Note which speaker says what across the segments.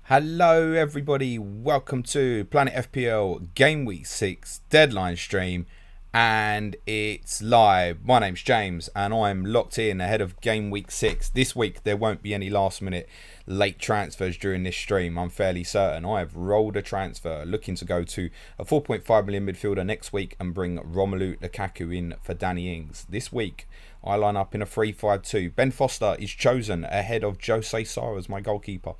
Speaker 1: Hello everybody, welcome to Planet FPL Gameweek 6 Deadline stream, and it's live. My name's James and I'm locked in ahead of Gameweek 6. This week there won't be any last minute late transfers during this stream, I'm fairly certain. I have rolled a transfer, looking to go to a 4.5 million midfielder next week and bring Romelu Lukaku in for Danny Ings. This week I line up in a 3-5-2. Ben Foster is chosen ahead of Jose Sarr as my goalkeeper.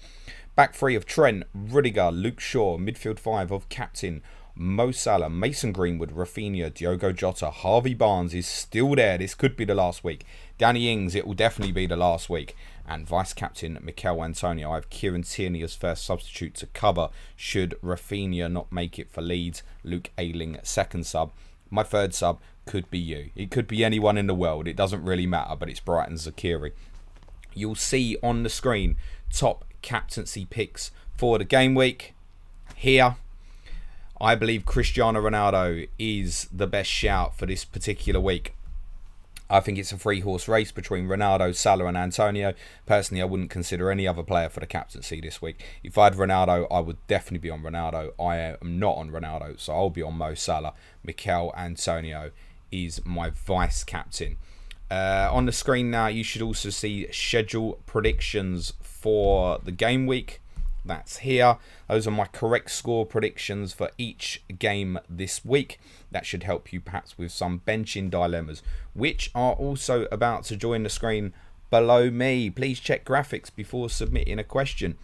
Speaker 1: Back three of Trent, Rudiger, Luke Shaw. Midfield five of captain Mo Salah, Mason Greenwood, Rafinha, Diogo Jota. Harvey Barnes is still there. This could be the last week. Danny Ings, it will definitely be the last week. And vice captain Mikel Antonio. I have Kieran Tierney as first substitute to cover should Rafinha not make it for Leeds. Luke Ayling second sub. My third sub could be you. It could be anyone in the world. It doesn't really matter, but it's Brighton Zakiri. You'll see on the screen top captaincy picks for the game week. Here, I believe Cristiano Ronaldo is the best shout for this particular week. I think it's a three-horse race between Ronaldo, Salah and Antonio. Personally, I wouldn't consider any other player for the captaincy this week. If I had Ronaldo, I would definitely be on Ronaldo. I am not on Ronaldo, so I'll be on Mo Salah. Mikel Antonio is my vice-captain. On the screen now, you should also see schedule predictions for the game week. That's here. Those are my correct score predictions for each game this week. That should help you perhaps with some benching dilemmas, which are also about to join the screen below me. Please check graphics before submitting a question.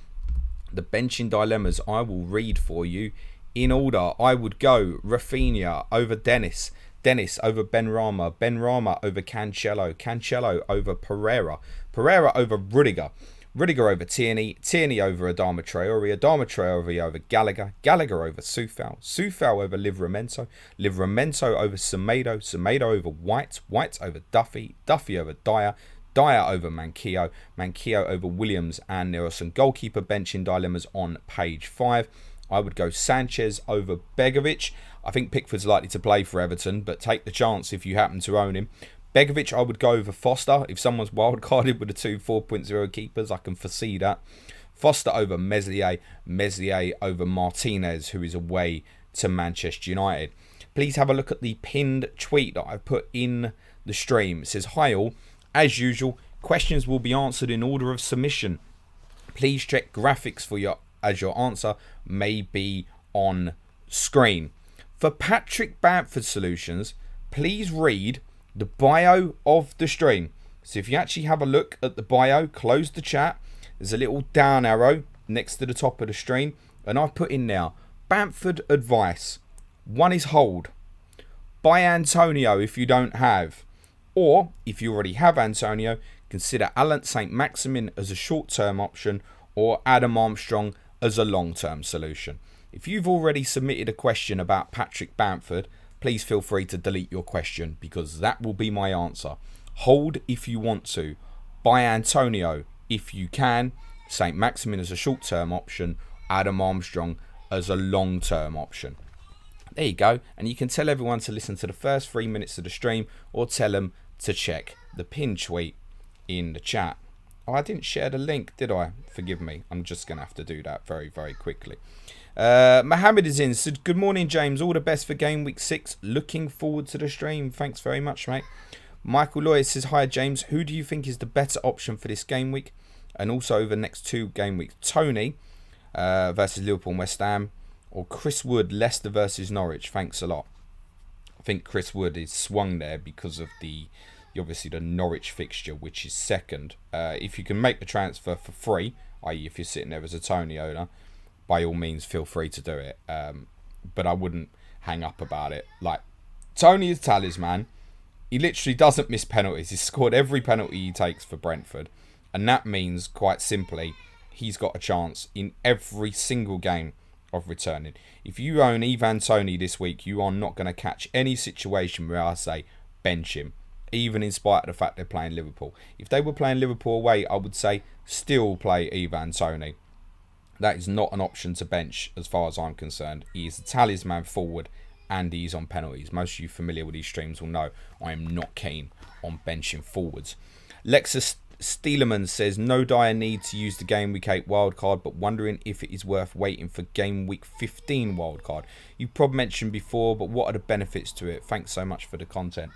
Speaker 1: The benching dilemmas I will read for you in order. I would go Rafinha over Dennis. Dennis over Benrahma. Benrahma over Cancelo. Cancelo over Pereira. Pereira over Rudiger. Rudiger over Tierney. Tierney over Adama Traore. Adama Traore over Gallagher. Gallagher over Soufal. Soufal over Livramento. Livramento over Semedo. Semedo over White. White over Duffy. Duffy over Dyer. Dyer over Manquillo. Manquillo over Williams. And there are some goalkeeper benching dilemmas on page 5. I would go Sanchez over Begovic. I think Pickford's likely to play for Everton, but take the chance if you happen to own him. Begovic, I would go over Foster. If someone's wildcarded with the two 4.0 keepers, I can foresee that. Foster over Meslier. Meslier over Martinez, who is away to Manchester United. Please have a look at the pinned tweet that I've put in the stream. It says, "Hi all. As usual, questions will be answered in order of submission. Please check graphics for your answer may be on screen." For Patrick Bamford solutions, please read the bio of the stream. So if you actually have a look at the bio, close the chat. There's a little down arrow next to the top of the stream. And I've put in now, Bamford advice. One is hold. Buy Antonio if you don't have. Or, if you already have Antonio, consider Saint-Maximin as a short-term option or Adam Armstrong as a long-term solution. If you've already submitted a question about Patrick Bamford, please feel free to delete your question because that will be my answer. Hold if you want to. Buy Antonio if you can. Saint-Maximin as a short-term option. Adam Armstrong as a long-term option. There you go. And you can tell everyone to listen to the first 3 minutes of the stream or tell them to check the pin tweet in the chat. Oh, I didn't share the link, did I? Forgive me. I'm just going to have to do that very, very quickly. Mohammed is in. Said, "Good morning, James. All the best for Game Week 6. Looking forward to the stream." Thanks very much, mate. Michael Lloyd says, "Hi, James. Who do you think is the better option for this game week? And also over the next 2 game weeks? Tony versus Liverpool and West Ham. Or Chris Wood, Leicester versus Norwich. Thanks a lot." I think Chris Wood is swung there because of obviously the Norwich fixture, which is second. If you can make the transfer for free, i.e. if you're sitting there as a Tony owner, by all means feel free to do it. But I wouldn't hang up about it. Like, Tony is talisman. He literally doesn't miss penalties. He's scored every penalty he takes for Brentford. And that means, quite simply, he's got a chance in every single game of returning. If you own Ivan Toney this week, you are not going to catch any situation where I say bench him, even in spite of the fact they're playing Liverpool. If they were playing Liverpool away, I would say still play Ivan Toney. That is not an option to bench as far as I'm concerned. He is a talisman forward and he's on penalties. Most of you familiar with these streams will know I am not keen on benching forwards. Lexus Steeleman says, no dire need to use the Game Week 8 wildcard, but wondering if it is worth waiting for Game Week 15 wildcard. You probably mentioned before, but what are the benefits to it? Thanks so much for the content.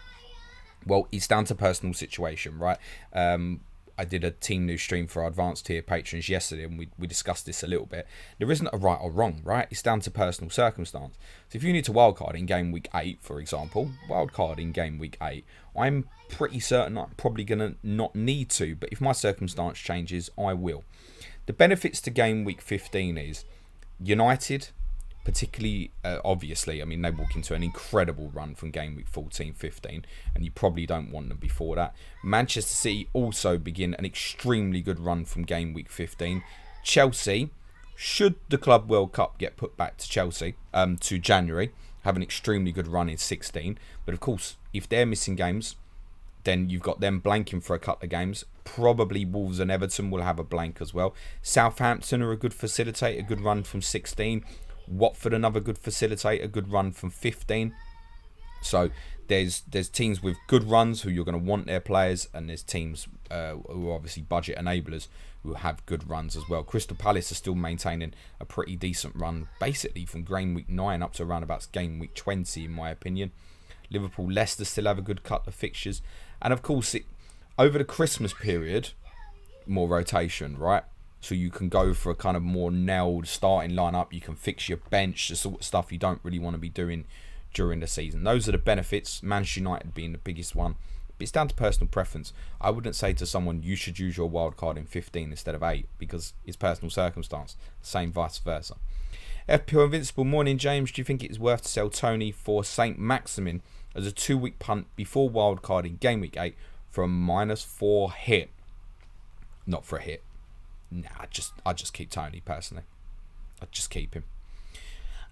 Speaker 1: Well, it's down to personal situation, right? I did a team news stream for our advanced tier patrons yesterday, and we discussed this a little bit. There isn't a right or wrong, right? It's down to personal circumstance. So if you need to wildcard in Game Week 8, for example, wildcard in Game Week 8, I'm pretty certain I'm probably going to not need to, but if my circumstance changes, I will. The benefits to Game Week 15 is United, particularly, obviously, I mean, they walk into an incredible run from Game Week 14, 15, and you probably don't want them before that. Manchester City also begin an extremely good run from Game Week 15. Chelsea, should the Club World Cup get put back to Chelsea, to January, have an extremely good run in 16. But of course, if they're missing games, then you've got them blanking for a couple of games. Probably Wolves and Everton will have a blank as well. Southampton are a good facilitator, a good run from 16. Watford, another good facilitator, a good run from 15. So there's teams with good runs who you're going to want their players, and there's teams who are obviously budget enablers who have good runs as well. Crystal Palace are still maintaining a pretty decent run, basically from Game Week 9 up to around about Game Week 20, in my opinion. Liverpool, Leicester still have a good couple of fixtures. And of course, over the Christmas period, more rotation, right? So you can go for a kind of more nailed starting lineup. You can fix your bench, the sort of stuff you don't really want to be doing during the season. Those are the benefits, Manchester United being the biggest one. But it's down to personal preference. I wouldn't say to someone, you should use your wild card in 15 instead of 8, because it's personal circumstance. Same vice versa. FPL Invincible, morning James. Do you think it is worth to sell Tony for Saint-Maximin as a 2-week punt before wildcard in Game Week 8 for a -4 hit? Not for a hit. Nah, I just keep Tony personally. I'd just keep him.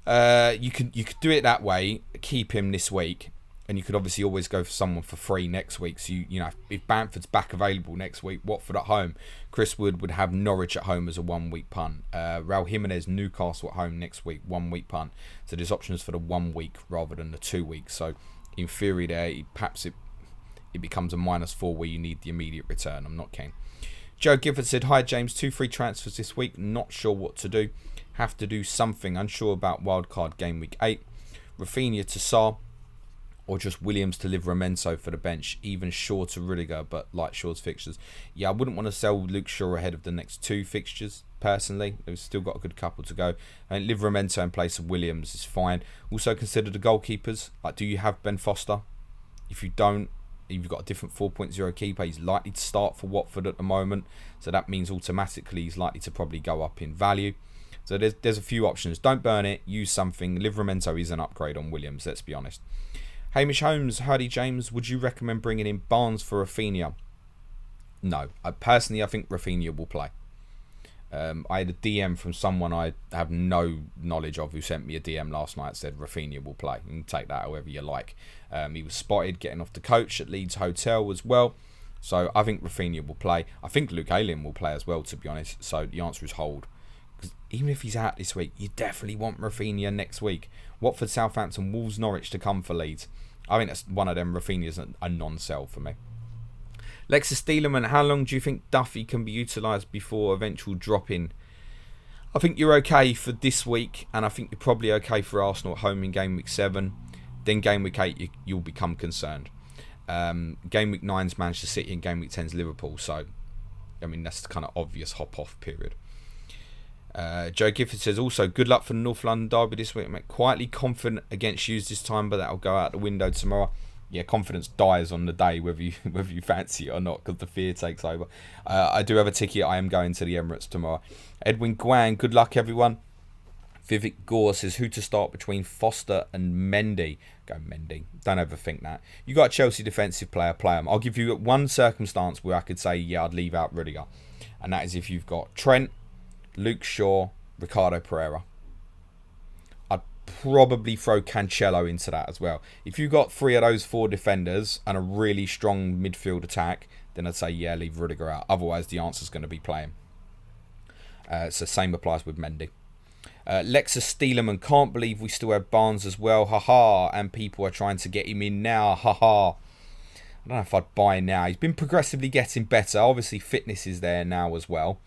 Speaker 1: You could do it that way. Keep him this week, and you could obviously always go for someone for free next week. So you know, if Bamford's back available next week, Watford at home, Chris Wood would have Norwich at home as a 1-week punt. Raul Jimenez, Newcastle at home next week, 1-week punt. So there's options for the 1 week rather than the 2 weeks. So in theory, there perhaps it becomes a -4 where you need the immediate return. I'm not keen. Joe Gifford said, hi James, 2 free transfers this week, not sure what to do. Have to do something, unsure about wildcard Game Week 8. Rafinha to Sarr, or just Williams to Livramento for the bench, even Shaw to Rudiger, but like Shaw's fixtures. Yeah, I wouldn't want to sell Luke Shaw ahead of the next 2 fixtures, personally. They've still got a good couple to go. And Livramento in place of Williams is fine. Also consider the goalkeepers. Like, do you have Ben Foster? If you don't, you've got a different 4.0 keeper. He's likely to start for Watford at the moment, so that means automatically he's likely to probably go up in value. So there's a few options. Don't burn it. Use something. Livramento is an upgrade on Williams, let's be honest. Hamish Holmes, howdy James. Would you recommend bringing in Barnes for Rafinha? No. I think Rafinha will play. I had a DM from someone I have no knowledge of who sent me a DM last night, said Rafinha will play. You can take that however you like. He was spotted getting off the coach at Leeds Hotel as well. So I think Rafinha will play. I think Luke Ayling will play as well, to be honest. So the answer is hold. Because even if he's out this week, you definitely want Rafinha next week. Watford, Southampton, Wolves, Norwich to come for Leeds. I think that's one of them. Rafinha's a non-sell for me. Lexus Steeleman, how long do you think Duffy can be utilised before eventual drop-in? I think you're okay for this week, and I think you're probably okay for Arsenal at home in Game Week 7. Then Game Week 8, you'll become concerned. Game Week 9's Manchester City and Game Week 10's Liverpool, so I mean that's the kind of obvious hop-off period. Joe Gifford says, also, good luck for the North London derby this week. I'm quietly confident against you this time, but that'll go out the window tomorrow. Yeah, confidence dies on the day, whether you fancy it or not, because the fear takes over. I do have a ticket. I am going to the Emirates tomorrow. Edwin Guang, good luck, everyone. Vivek Gore says, who to start between Foster and Mendy? Go Mendy. Don't overthink that. You got a Chelsea defensive player, play him. I'll give you one circumstance where I could say, yeah, I'd leave out Rudiger. And that is if you've got Trent, Luke Shaw, Ricardo Pereira. I'd probably throw Cancelo into that as well. If you've got 3 of those 4 defenders and a really strong midfield attack, then I'd say, yeah, leave Rudiger out. Otherwise, the answer's going to be playing. So same applies with Mendy. Lexus Steeleman, can't believe we still have Barnes as well. Haha. And people are trying to get him in now. Haha. I don't know if I'd buy now. He's been progressively getting better. Obviously, fitness is there now as well.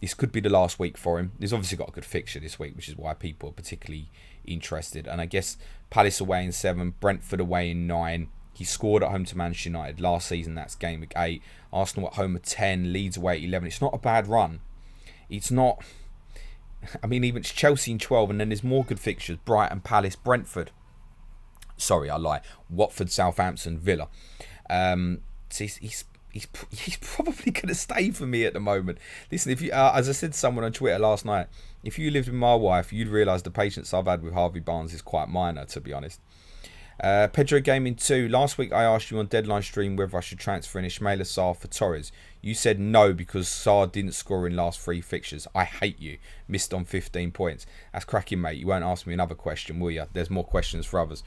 Speaker 1: This could be the last week for him. He's obviously got a good fixture this week, which is why people are particularly interested. And I guess Palace away in 7, Brentford away in 9. He scored at home to Manchester United last season. That's Gameweek 8. Arsenal at home at 10. Leeds away at 11. It's not a bad run. It's not... I mean, even it's Chelsea in 12, and then there's more good fixtures. Brighton, Palace, Brentford. Sorry, I lie. Watford, Southampton, Villa. So he's probably going to stay for me at the moment. Listen, if you, as I said to someone on Twitter last night, if you lived with my wife, you'd realise the patience I've had with Harvey Barnes is quite minor, to be honest. Pedro Gaming 2. Last week I asked you on Deadline Stream whether I should transfer in Ismaila Sarr for Torres. You said no because Sarr didn't score in last 3 fixtures. I hate you. Missed on 15 points. That's cracking, mate. You won't ask me another question, will you? There's more questions for others.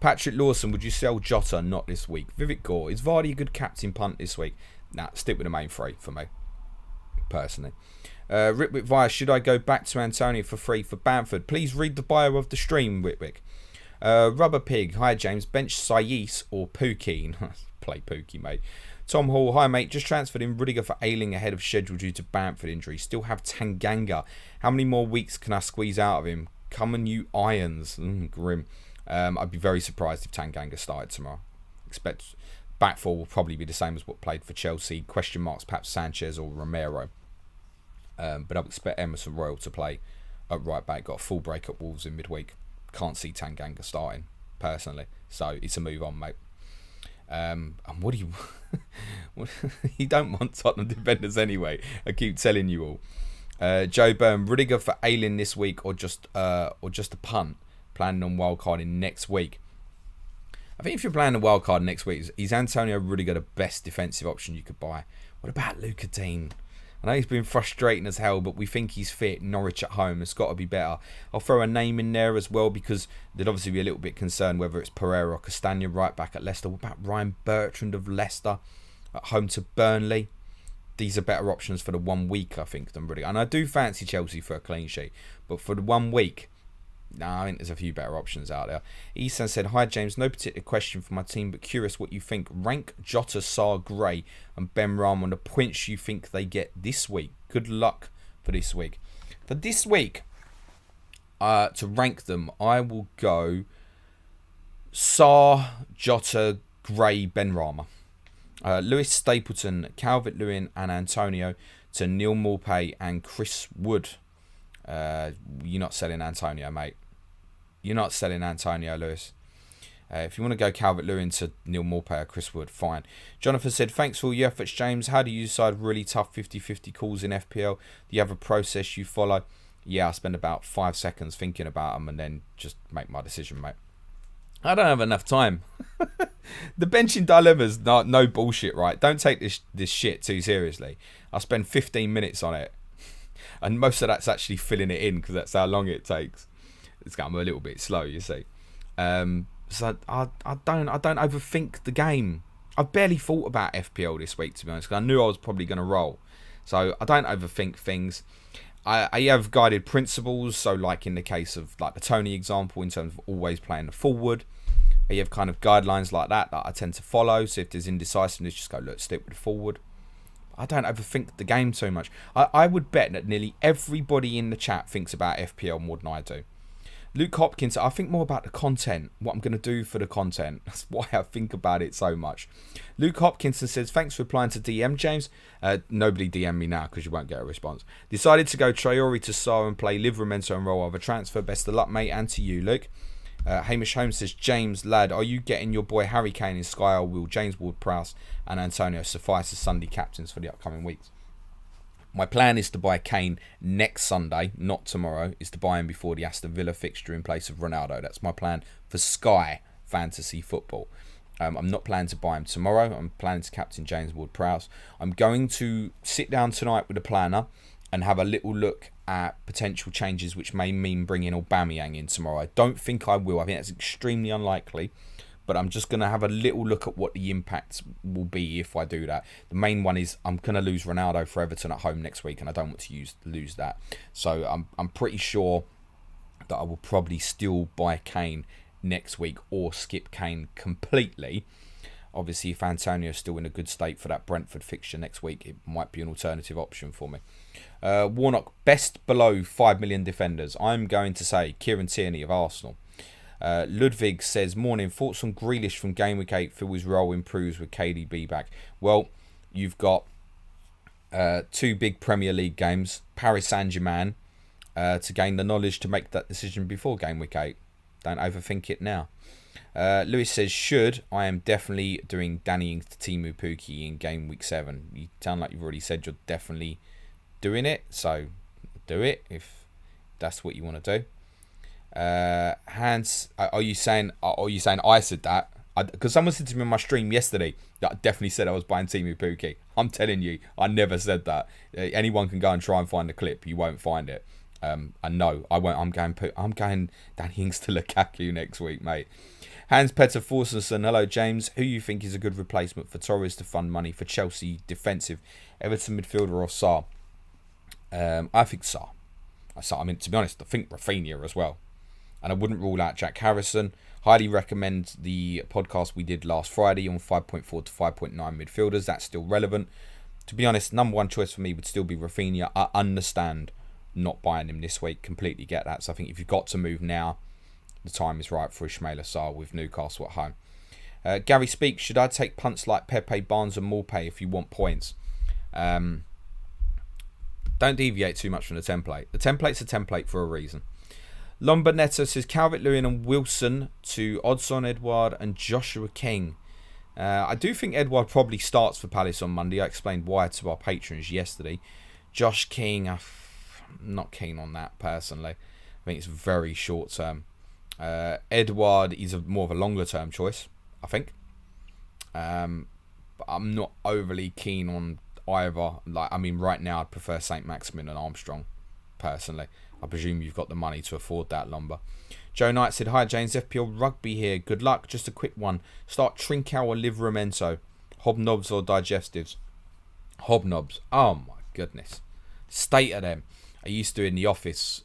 Speaker 1: Patrick Lawson, would you sell Jota? Not this week. Vivek Gore, is Vardy a good captain punt this week? Nah, stick with the main 3 for me, personally. Ritwick Via, should I go back to Antonio for free for Bamford? Please read the bio of the stream, Ritwick. Rubber Pig, hi James, bench Sayis or Pookie? Play Pookie, mate. Tom Hall, hi mate, just transferred in Rudiger for Ayling ahead of schedule due to Bamford injury. Still have Tanganga. How many more weeks can I squeeze out of him? Come on, you irons. Grim. I'd be very surprised if Tanganga started tomorrow. Expect back 4 will probably be the same as what played for Chelsea. Question marks, perhaps Sanchez or Romero. But I would expect Emerson Royal to play at right back. Got a full break at Wolves in midweek. Can't see Tanganga starting, personally. So it's a move on, mate. And what do you... you don't want Tottenham defenders anyway. I keep telling you all. Joe Byrne, Rudiger for Ayling this week or just a punt? Planning on wildcarding next week. I think if you're planning a wildcard next week, is Antonio Rudiger the best defensive option you could buy? What about Luca Dean? I know he's been frustrating as hell, but we think he's fit. Norwich at home, it's got to be better. I'll throw a name in there as well because they'd obviously be a little bit concerned whether it's Pereira or Castagna right back at Leicester. What about Ryan Bertrand of Leicester at home to Burnley? These are better options for the 1 week, I think, than Rudiger. And I do fancy Chelsea for a clean sheet, but for the 1 week, I think there's a few better options out there. Easton said, hi James, no particular question for my team, but curious what you think. Rank Jota, Sarr, Gray and Ben Ram on the points you think they get this week. Good luck for this week. For this week, to rank them, I will go Sarr, Jota, Gray, Ben Rama. Lewis Stapleton, Calvert-Lewin and Antonio to Neil Maupay and Chris Wood. You're not selling Antonio, mate. You're not selling Antonio, Lewis. If you want to go Calvert-Lewin to Neil Maupay or Chris Wood, fine. Jonathan said, thanks for all your efforts, James. How do you decide really tough 50-50 calls in FPL? Do you have a process you follow? Yeah, I spend about 5 seconds thinking about them and then just make my decision, mate. I don't have enough time. The benching dilemma's no bullshit, right? Don't take this shit too seriously. I spend 15 minutes on it. And most of that's actually filling it in because that's how long it takes. It's going a little bit slow, you see. So I don't overthink the game. I've barely thought about FPL this week, to be honest, because I knew I was probably going to roll. So I don't overthink things. I have guided principles. So like in the case of like the Tony example, in terms of always playing the forward, I have kind of guidelines like that I tend to follow. So if there's indecisiveness, just go, look, stick with the forward. I don't overthink the game so much. I would bet that nearly everybody in the chat thinks about FPL more than I do. Luke Hopkins, I think more about the content, what I'm going to do for the content. That's why I think about it so much. Luke Hopkinson says, thanks for replying to DM, James. Nobody DM me now because you won't get a response. Decided to go Traore to Sarr and play Livramento and roll over transfer. Best of luck, mate, and to you, Luke. Hamish Holmes says, James, lad, are you getting your boy Harry Kane in Sky or will James Ward-Prowse and Antonio suffice as Sunday captains for the upcoming weeks? My plan is to buy Kane next Sunday, not tomorrow, is to buy him before the Aston Villa fixture in place of Ronaldo. That's my plan for Sky Fantasy Football. I'm not planning to buy him tomorrow. I'm planning to captain James Ward-Prowse. I'm going to sit down tonight with a planner and have a little look at potential changes which may mean bringing Aubameyang in tomorrow. I don't think I will. I think that's extremely unlikely. But I'm just going to have a little look at what the impact will be if I do that. The main one is I'm going to lose Ronaldo for Everton at home next week, and I don't want to lose that. So I'm pretty sure that I will probably still buy Kane next week or skip Kane completely. Obviously, if Antonio's still in a good state for that Brentford fixture next week, it might be an alternative option for me. Warnock, best below 5 million defenders. I'm going to say Kieran Tierney of Arsenal. Ludwig says, morning, thoughts on Grealish from Game Week 8, feel his role improves with KDB back. Well, you've got 2 big Premier League games, Paris Saint-Germain, to gain the knowledge to make that decision before Game Week 8. Don't overthink it now. Lewis says, I am definitely doing Danny Ings to Timu Pukki in Game Week 7. You sound like you've already said you're definitely doing it, so do it if that's what you want to do. Hans, are you saying I said that? Because someone said to me on my stream yesterday that I definitely said I was buying Timu Pukki. I'm telling you, I never said that. Anyone can go and try and find the clip. You won't find it. And no, I won't. I'm going Danny Ings to Lukaku next week, mate. Hans Petter Forsenson, hello James. Who you think is a good replacement for Torres to fund money for Chelsea defensive? Everton midfielder or Sarr? I think Sarr. I mean, to be honest, I think Rafinha as well. And I wouldn't rule out Jack Harrison. Highly recommend the podcast we did last Friday on 5.4 to 5.9 midfielders. That's still relevant. To be honest, number one choice for me would still be Rafinha. I understand not buying him this week. Completely get that. So I think if you've got to move now, the time is right for Ismaila Sarr with Newcastle at home. Gary speaks, should I take punts like Pepe, Barnes and Maupay if you want points? Don't deviate too much from the template. The template's a template for a reason. Lombardetto says Calvert-Lewin and Wilson to Odsonne Edouard and Joshua King. I do think Edouard probably starts for Palace on Monday. I explained why to our patrons yesterday. Josh King, I'm not keen on that personally. I think it's very short term. Edouard is more of a longer term choice, I think. But I'm not overly keen on either. Right now I'd prefer Saint-Maximin and Armstrong, personally. I presume you've got the money to afford that lumber. Joe Knight said, hi James, FPL Rugby here. Good luck. Just a quick one. Start Trincao or Livramento? Hobnobs or digestives? Hobnobs. Oh my goodness. State of them. I used to in the office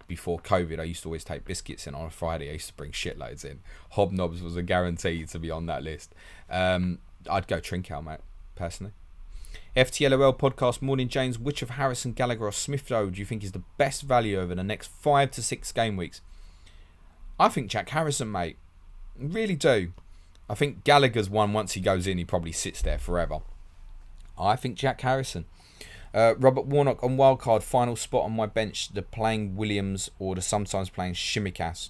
Speaker 1: before COVID. I used to always take biscuits in on a Friday. I used to bring shitloads in. Hobnobs was a guarantee to be on that list. I'd go Trincao, mate, personally. FTLOL podcast, morning James. Which of Harrison, Gallagher or Smith-Rowe do you think is the best value over the next 5 to 6 game weeks? I think Jack Harrison, mate. Really do. I think Gallagher's one, once he goes in, he probably sits there forever. I think Jack Harrison. Robert Warnock on wildcard, final spot on my bench, the playing Williams or the sometimes playing Shimikas.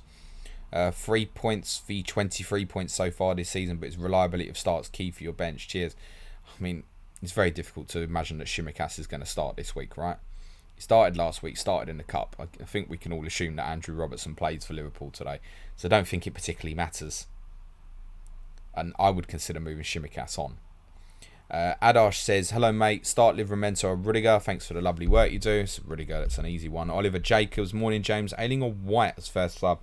Speaker 1: 3 points for 23 points so far this season, but his reliability of starts key for your bench. Cheers. I mean, it's very difficult to imagine that Shimikas is going to start this week, right? He started last week, started in the Cup. I think we can all assume that Andrew Robertson plays for Liverpool today. So I don't think it particularly matters. And I would consider moving Shimikas on. Adash says, hello mate, start Livramento or Rudiger. Thanks for the lovely work you do. So Rudiger, that's an easy one. Oliver Jacobs, morning James. Ayling or White as first sub?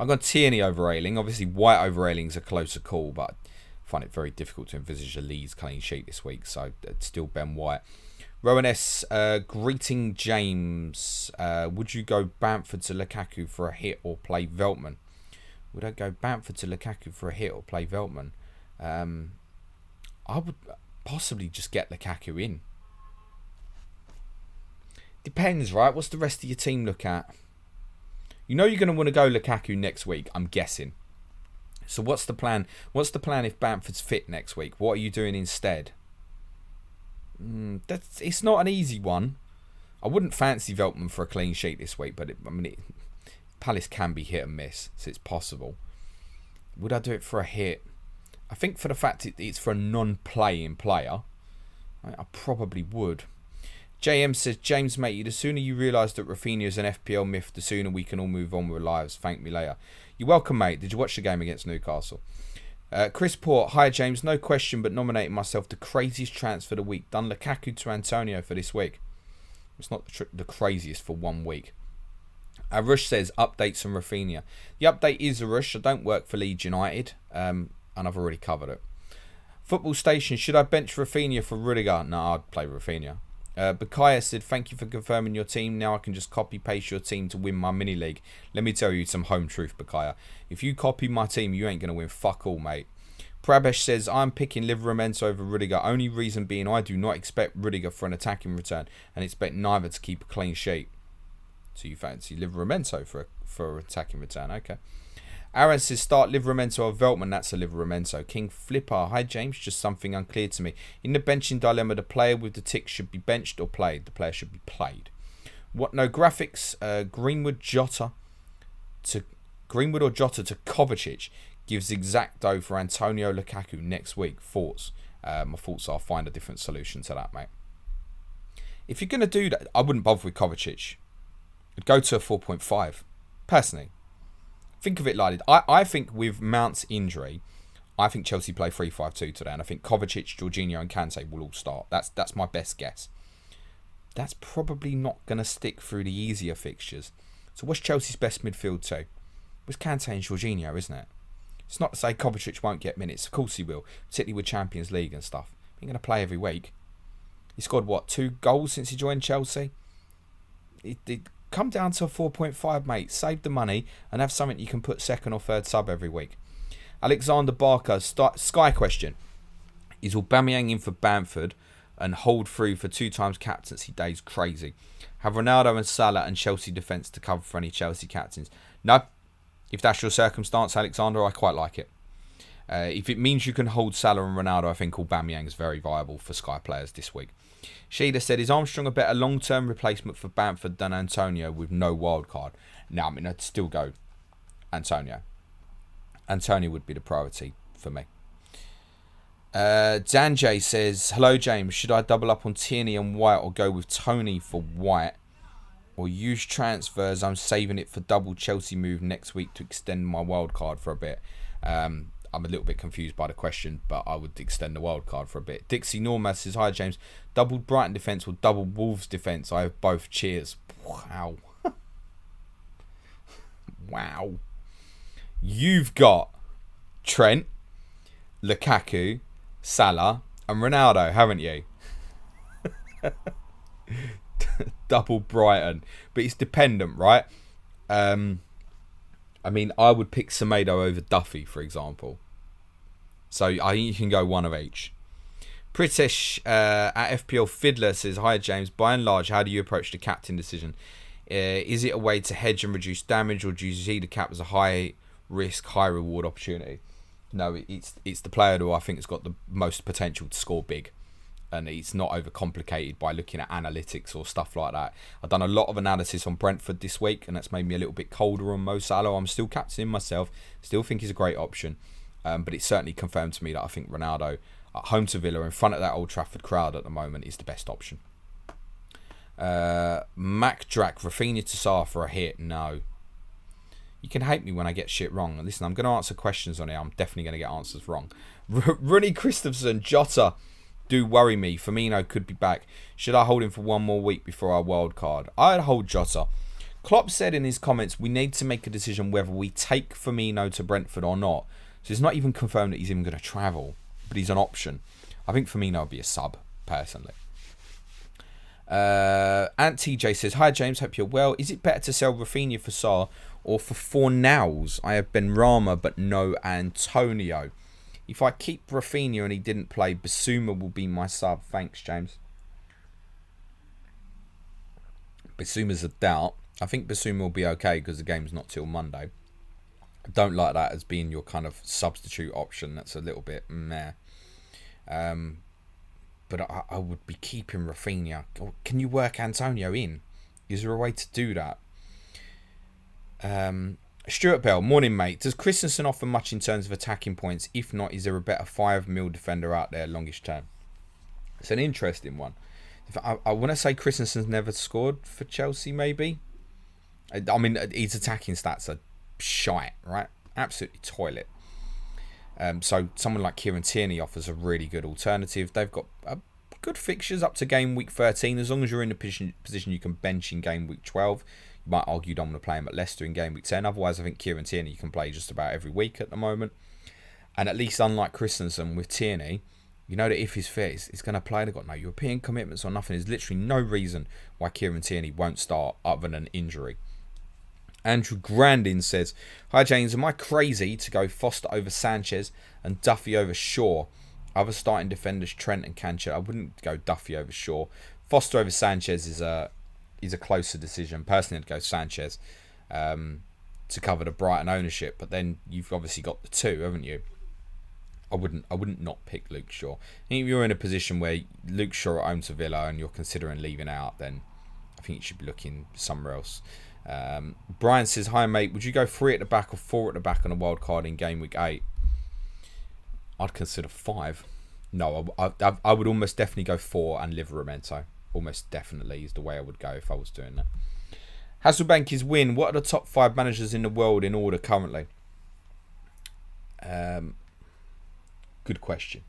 Speaker 1: I've got Tierney over Ayling. Obviously White over Ayling is a closer call, but find it very difficult to envisage a Leeds clean sheet this week, so it's still Ben White. Rowan S, greeting James. Would you go Bamford to Lukaku for a hit or play Veltman? Would I go Bamford to Lukaku for a hit or play Veltman? I would possibly just get Lukaku in. Depends, right? What's the rest of your team look at? You know you're going to want to go Lukaku next week, I'm guessing. So what's the plan? What's the plan if Bamford's fit next week? What are you doing instead? It's not an easy one. I wouldn't fancy Veltman for a clean sheet this week, but Palace can be hit and miss, so it's possible. Would I do it for a hit? I think for the fact it's for a non-playing player, I probably would. JM says, James, mate, the sooner you realise that Rafinha is an FPL myth, the sooner we can all move on with our lives. Thank me later. You're welcome, mate. Did you watch the game against Newcastle? Chris Port, hi James, no question but nominating myself the craziest transfer of the week. Done Lukaku to Antonio for this week. It's not the craziest for 1 week. Rush says, updates on Rafinha. The update is a Rush. I don't work for Leeds United, and I've already covered it. Football Station, should I bench Rafinha for Rudiger? No, I'd play Rafinha. Bakaya said, thank you for confirming your team. Now I can just copy paste your team to win my mini league. Let me tell you some home truth, Bakaya. If you copy my team, you ain't going to win fuck all, mate. Prabesh says, I'm picking Livramento over Rudiger. Only reason being I do not expect Rudiger for an attacking return and expect neither to keep a clean sheet. So you fancy Livramento for attacking return. Okay. Aaron says, start Livramento or Veltman. That's a Livramento. King Flipper. Hi, James. Just something unclear to me. In the benching dilemma, the player with the tick should be benched or played. The player should be played. What? No graphics. Greenwood or Jota to Kovacic gives exacto for Antonio Lukaku next week. Thoughts? My thoughts are find a different solution to that, mate. If you're going to do that, I wouldn't bother with Kovacic. I'd go to a 4.5. Personally. Think of it like this. I think with Mount's injury, I think Chelsea play 3-5-2 today. And I think Kovacic, Jorginho and Kante will all start. That's my best guess. That's probably not going to stick through the easier fixtures. So what's Chelsea's best midfield too? It's Kante and Jorginho, isn't it? It's not to say Kovacic won't get minutes. Of course he will. Particularly with Champions League and stuff. He's going to play every week. He scored, 2 goals since he joined Chelsea? It come down to a 4.5, mate. Save the money and have something you can put second or third sub every week. Alexander Barker, Sky question. Is Aubameyang in for Bamford and hold through for 2 times captaincy days crazy? Have Ronaldo and Salah and Chelsea defence to cover for any Chelsea captains? No. If that's your circumstance, Alexander, I quite like it. If it means you can hold Salah and Ronaldo, I think Aubameyang is very viable for Sky players this week. Sheila said, is Armstrong a better long-term replacement for Bamford than Antonio with no wild card? No, I mean, I'd still go Antonio. Antonio would be the priority for me. Danjay says, hello James, should I double up on Tierney and White or go with Tony for White? Or use transfers? I'm saving it for double Chelsea move next week to extend my wild card for a bit. I'm a little bit confused by the question, but I would extend the wild card for a bit. Dixie Norma says, hi James, double Brighton defence or double Wolves defence? I have both. Cheers. Wow. Wow. You've got Trent, Lukaku, Salah and Ronaldo, haven't you? Double Brighton. But it's dependent, right? I mean, I would pick Semedo over Duffy, for example. So I think you can go one of each. Pritesh at FPL Fiddler says, hi James, by and large, how do you approach the captain decision? Is it a way to hedge and reduce damage, or do you see the cap as a high risk, high reward opportunity? No, it's the player who I think has got the most potential to score big. And it's not overcomplicated by looking at analytics or stuff like that. I've done a lot of analysis on Brentford this week, and that's made me a little bit colder on Mo Salah. I'm still captaining myself. Still think he's a great option. But it's certainly confirmed to me that I think Ronaldo at home to Villa in front of that Old Trafford crowd at the moment is the best option. Mac Drac, Rafinha to Saar for a hit. No. You can hate me when I get shit wrong. And listen, I'm going to answer questions on it. I'm definitely going to get answers wrong. Ronnie Christensen, Jota do worry me. Firmino could be back. Should I hold him for one more week before our wild card? I'd hold Jota. Klopp said in his comments, we need to make a decision whether we take Firmino to Brentford or not. So it's not even confirmed that he's even going to travel, but he's an option. I think Firmino would be a sub, personally. Ant TJ says, hi James, hope you're well. Is it better to sell Rafinha for Saar or for 4 nows? I have Benrahma but no Antonio. If I keep Rafinha and he didn't play, Basuma will be my sub. Thanks, James. Basuma's a doubt. I think Basuma will be okay because the game's not till Monday. I don't like that as being your kind of substitute option. That's a little bit meh. But I would be keeping Rafinha. Can you work Antonio in? Is there a way to do that? Stuart Bell, morning mate. Does Christensen offer much in terms of attacking points? If not, is there a better 5 mil defender out there longish term? It's an interesting one. I want to say Christensen's never scored for Chelsea, maybe. I mean, his attacking stats are shite, right? Absolutely toilet. So someone like Kieran Tierney offers a really good alternative. They've got good fixtures up to game week 13. As long as you're in a position you can bench in game week 12. You might argue you don't want to play him at Leicester in game week 10. Otherwise, I think Kieran Tierney you can play just about every week at the moment. And at least unlike Christensen with Tierney, you know that if he's fit, he's going to play. They've got no European commitments or nothing. There's literally no reason why Kieran Tierney won't start other than injury. Andrew Grandin says, "Hi James, am I crazy to go Foster over Sanchez and Duffy over Shaw? Other starting defenders, Trent and Cancher. I wouldn't go Duffy over Shaw. Foster over Sanchez is a closer decision. Personally, I'd go Sanchez to cover the Brighton ownership. But then you've obviously got the two, haven't you? I wouldn't not pick Luke Shaw. If you're in a position where Luke Shaw owns a Villa and you're considering leaving out, then I think you should be looking somewhere else." Brian says, "Hi mate, would you go 3 at the back or 4 at the back on a wild card in game week 8? I'd consider 5. No, I would almost definitely go 4 and Livramento. Almost definitely is the way I would go if I was doing that. Hasselbank is win. What are the top 5 managers in the world in order currently? Good question.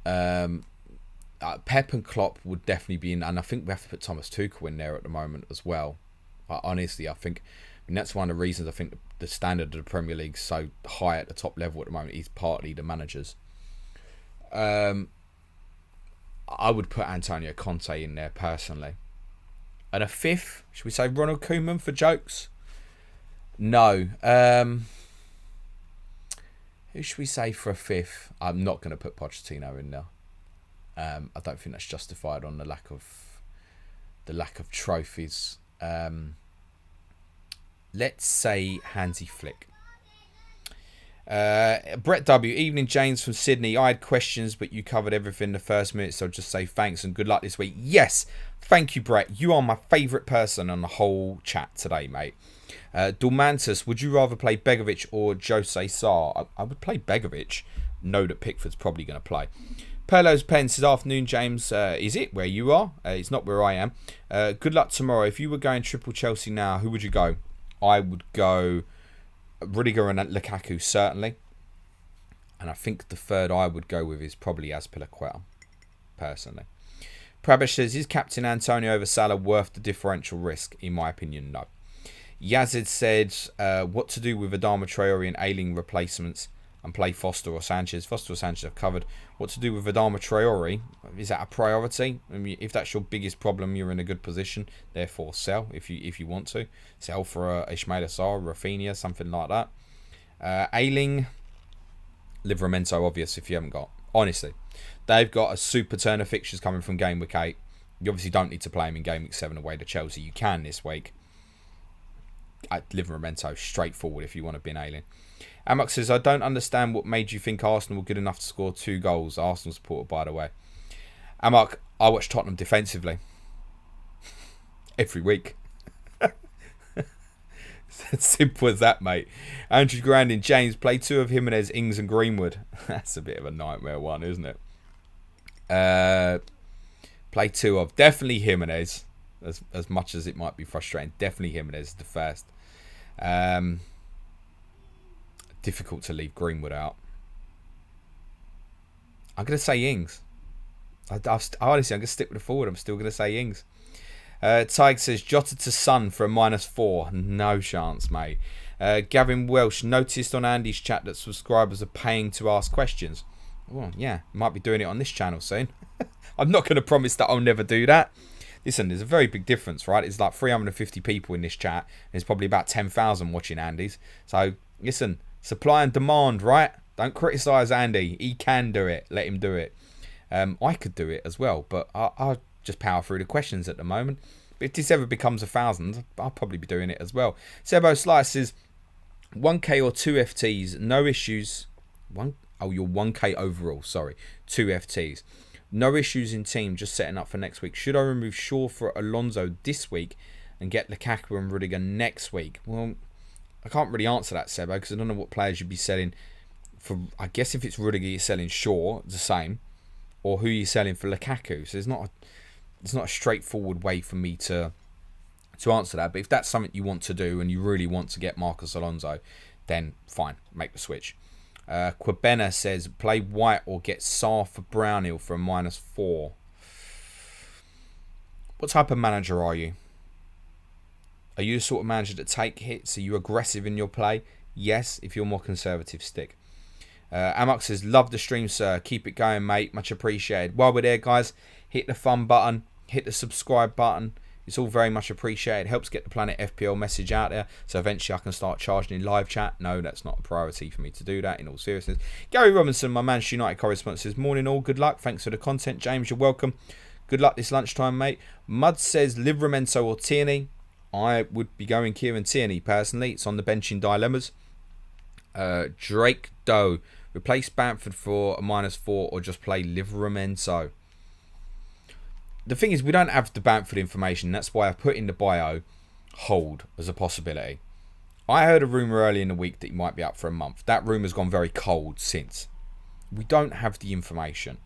Speaker 1: Pep and Klopp would definitely be in, and I think we have to put Thomas Tuchel in there at the moment as well. Honestly, I think that's one of the reasons I think the standard of the Premier League is so high at the top level at the moment is partly the managers. I would put Antonio Conte in there personally. And a 5th, should we say Ronald Koeman for jokes? No. Who should we say for a 5th? I'm not going to put Pochettino in there. I don't think that's justified on the lack of trophies. Let's say Hansi Flick. Brett W. Evening, James from Sydney. I had questions, but you covered everything in the first minute, so I'll just say thanks and good luck this week. Yes, thank you, Brett. You are my favourite person on the whole chat today, mate. Dormantus, would you rather play Begovic or Jose Sarr? I would play Begovic. Know that Pickford's probably going to play. Perlo's Pen says, "Afternoon, James. Is it where you are? It's not where I am. Good luck tomorrow. If you were going triple Chelsea now, who would you go?" I would go Rudiger and Lukaku, certainly. And I think the third I would go with is probably Azpilicueta, personally. Prabesh says, "Is Captain Antonio over Salah worth the differential risk?" In my opinion, no. Yazid said, "What to do with Adama Traore and Ayling replacements and play Foster or Sanchez?" Foster or Sanchez I've covered. What to do with Adama Traore? Is that a priority? I mean, if that's your biggest problem, you're in a good position. Therefore, sell if you want to. Sell for Ismail Assar, Rafinha, something like that. Ayling, Livramento, obvious if you haven't got. Honestly, they've got a super turn of fixtures coming from game week 8. You obviously don't need to play him in game week 7 away to Chelsea. You can this week. Livramento, straightforward if you want to bin Ayling. Amok says, "I don't understand what made you think Arsenal were good enough to score 2 goals. Arsenal supporter, by the way." Amok, I watch Tottenham defensively. Every week. It's as simple as that, mate. Andrew Grandin, James, play 2 of Jimenez, Ings and Greenwood. That's a bit of a nightmare one, isn't it? Play 2 of definitely Jimenez. As much as it might be frustrating, definitely Jimenez is the first. Difficult to leave Greenwood out. I'm going to say Ings. Honestly, I'm going to stick with the forward. I'm still going to say Ings. Tig says, "Jota to Son for a -4. No chance, mate. Gavin Welsh noticed on Andy's chat that subscribers are paying to ask questions. Well, yeah, might be doing it on this channel soon. I'm not going to promise that I'll never do that. Listen, there's a very big difference, right? It's like 350 people in this chat. And there's probably about 10,000 watching Andy's. So, listen, supply and demand, right? Don't criticise Andy. He can do it. Let him do it. I could do it as well, but I'll just power through the questions at the moment. But if this ever becomes 1,000, I'll probably be doing it as well. Sebo Slice says, 1k or 2 FTs, no issues. You're 1k overall, sorry. 2 FTs. No issues in team, just setting up for next week. Should I remove Shaw for Alonso this week and get Lukaku and Rudiger next week? Well, I can't really answer that, Sebo, because I don't know what players you'd be selling for. I guess if it's Rudiger, you're selling Shaw, the same. Or who you're selling for Lukaku. So it's not a straightforward way for me to answer that. But if that's something you want to do and you really want to get Marcos Alonso, then fine, make the switch. Quabena says, play White or get Sarr for Brownhill for a -4. What type of manager are you? Are you the sort of manager that take hits? Are you aggressive in your play? Yes. If you're more conservative, stick. Amok says, love the stream, sir. Keep it going, mate. Much appreciated. While we're there, guys, hit the fun button. Hit the subscribe button. It's all very much appreciated. It helps get the Planet FPL message out there. So eventually I can start charging in live chat. No, that's not a priority for me to do that, in all seriousness. Gary Robinson, my Manchester United correspondent, says, morning all, good luck. Thanks for the content, James. You're welcome. Good luck this lunchtime, mate. Mud says Livramento or Tierney. I would be going Kieran Tierney, personally. It's on the bench in dilemmas. Drake Doe. Replace Bamford for a -4 or just play Livramento. The thing is, we don't have the Bamford information. That's why I put in the bio hold as a possibility. I heard a rumour early in the week that he might be out for a month. That rumour's gone very cold since. We don't have the information.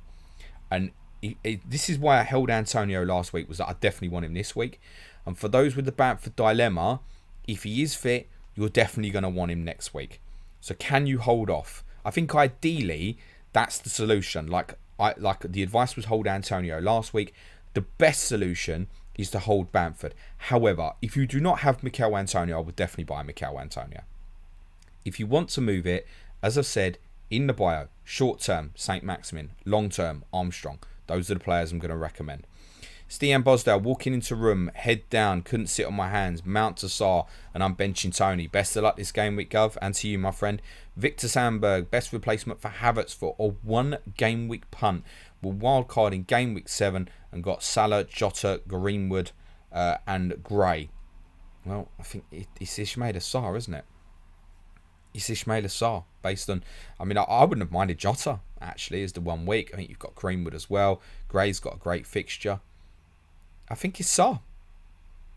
Speaker 1: And this is why I held Antonio last week, was that I definitely want him this week. And for those with the Bamford dilemma, if he is fit, you're definitely going to want him next week. So can you hold off? I think ideally that's the solution. Like the advice was hold Antonio last week. The best solution is to hold Bamford. However, if you do not have Mikel Antonio, I would definitely buy Mikel Antonio. If you want to move it, as I've said in the bio, short term Saint-Maximin, long term Armstrong. Those are the players I'm going to recommend. Stian Bosdale, walking into room, head down, couldn't sit on my hands, mount to Saar, and I'm benching Tony. Best of luck this game week, Gov, and to you, my friend. Victor Sandberg, best replacement for Havertz for a 1 game week punt. We're wildcard in game week 7 and got Salah, Jota, Greenwood, and Gray. Well, I think it's Ismaila Sarr, isn't it? It's Ismaila Sarr, based on... I mean, I wouldn't have minded Jota, actually, as the 1 week. I think you've got Greenwood as well. Gray's got a great fixture. I think it's Sarr.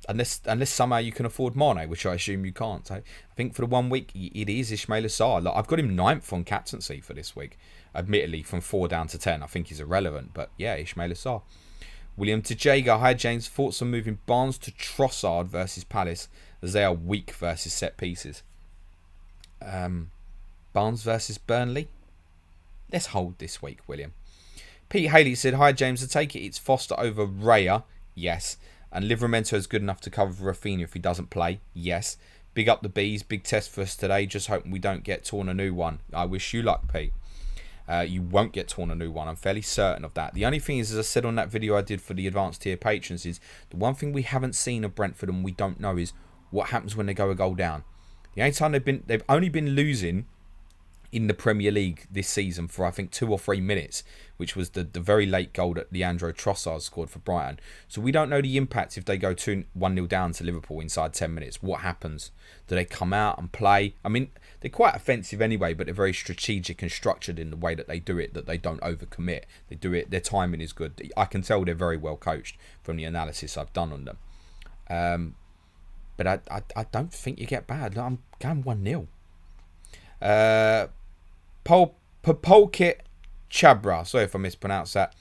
Speaker 1: Unless somehow you can afford Mane, which I assume you can't. So I think for the 1 week, it is Ismaila Sarr. Look, I've got him 9th on captaincy for this week. Admittedly, from 4 down to 10, I think he's irrelevant. But yeah, Ismaila Sarr. William Tejega, hi James. Thoughts on moving Barnes to Trossard versus Palace, as they are weak versus set pieces. Barnes versus Burnley. Let's hold this week, William. Pete Haley said, hi James, I take it it's Foster over Raya. Yes. And Livramento is good enough to cover Rafinha if he doesn't play. Yes. Big up the bees. Big test for us today. Just hoping we don't get torn a new one. I wish you luck, Pete. You won't get torn a new one. I'm fairly certain of that. The only thing is, as I said on that video I did for the advanced tier patrons, is the one thing we haven't seen of Brentford and we don't know is what happens when they go a goal down. The only time they've only been losing in the Premier League this season for I think 2 or 3 minutes, which was the very late goal that Leandro Trossard scored for Brighton. So we don't know the impact if they go 1-0 down to Liverpool inside 10 minutes. What happens? Do they come out and play? I mean, they're quite offensive anyway, but they're very strategic and structured in the way that they do it, that they don't overcommit. They do it, their timing is good. I can tell they're very well coached from the analysis I've done on them. But I don't think you get bad. I'm going 1-0. Polkit Chabra, sorry if I mispronounced that.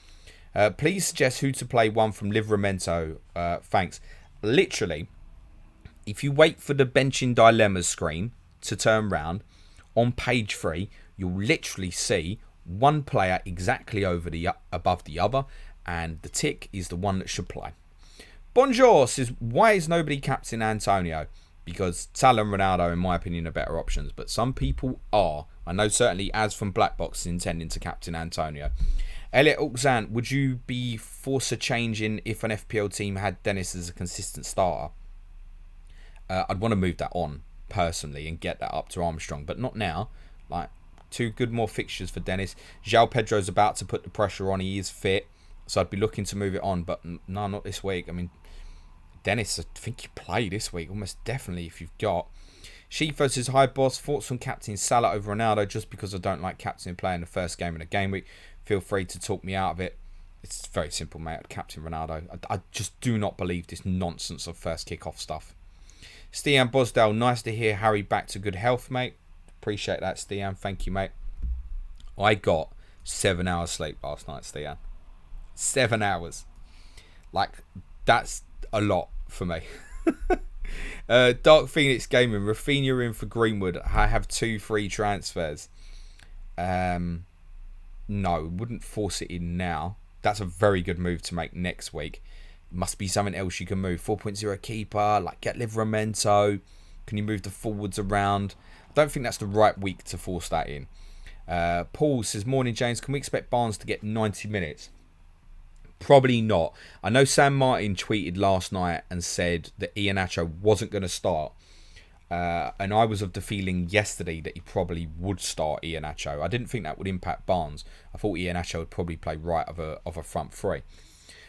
Speaker 1: Please suggest who to play one from Livramento. Thanks. Literally, if you wait for the benching dilemmas screen to turn round, on page 3, you'll literally see one player exactly above the other, and the tick is the one that should play. Bonjour says, why is nobody captain Antonio? Because Salah and Ronaldo, in my opinion, are better options. But some people are. I know certainly Az from Blackbox is intending to captain Antonio. Elliot Oxan, would you be forced a change in if an FPL team had Dennis as a consistent starter? I'd want to move that on, personally, and get that up to Armstrong. But not now. Like, 2 good more fixtures for Dennis. João Pedro's about to put the pressure on. He is fit. So I'd be looking to move it on. But no, not this week. I mean, Dennis, I think you play this week, almost definitely if you've got. Shefo says, hi boss, thoughts on captain Salah over Ronaldo, just because I don't like captain playing the first game in a game week. Feel free to talk me out of it. It's very simple, mate. Captain Ronaldo. I just do not believe this nonsense of first kick-off stuff. Stian Bosdale, nice to hear Harry back to good health, mate. Appreciate that, Stian. Thank you, mate. I got 7 hours sleep last night, Stian. 7 hours. Like, that's a lot for me. Dark Phoenix Gaming, Rafinha in for Greenwood. I have 2 free transfers. No, wouldn't force it in now. That's a very good move to make next week. Must be something else you can move. 4.0 keeper, like get Livramento. Can you move the forwards around? I don't think that's the right week to force that in. Paul says, morning James, can we expect Barnes to get 90 minutes? Probably not. I know Sam Martin tweeted last night and said that Iheanacho wasn't going to start. And I was of the feeling yesterday that he probably would start Iheanacho. I didn't think that would impact Barnes. I thought Iheanacho would probably play right of a front three.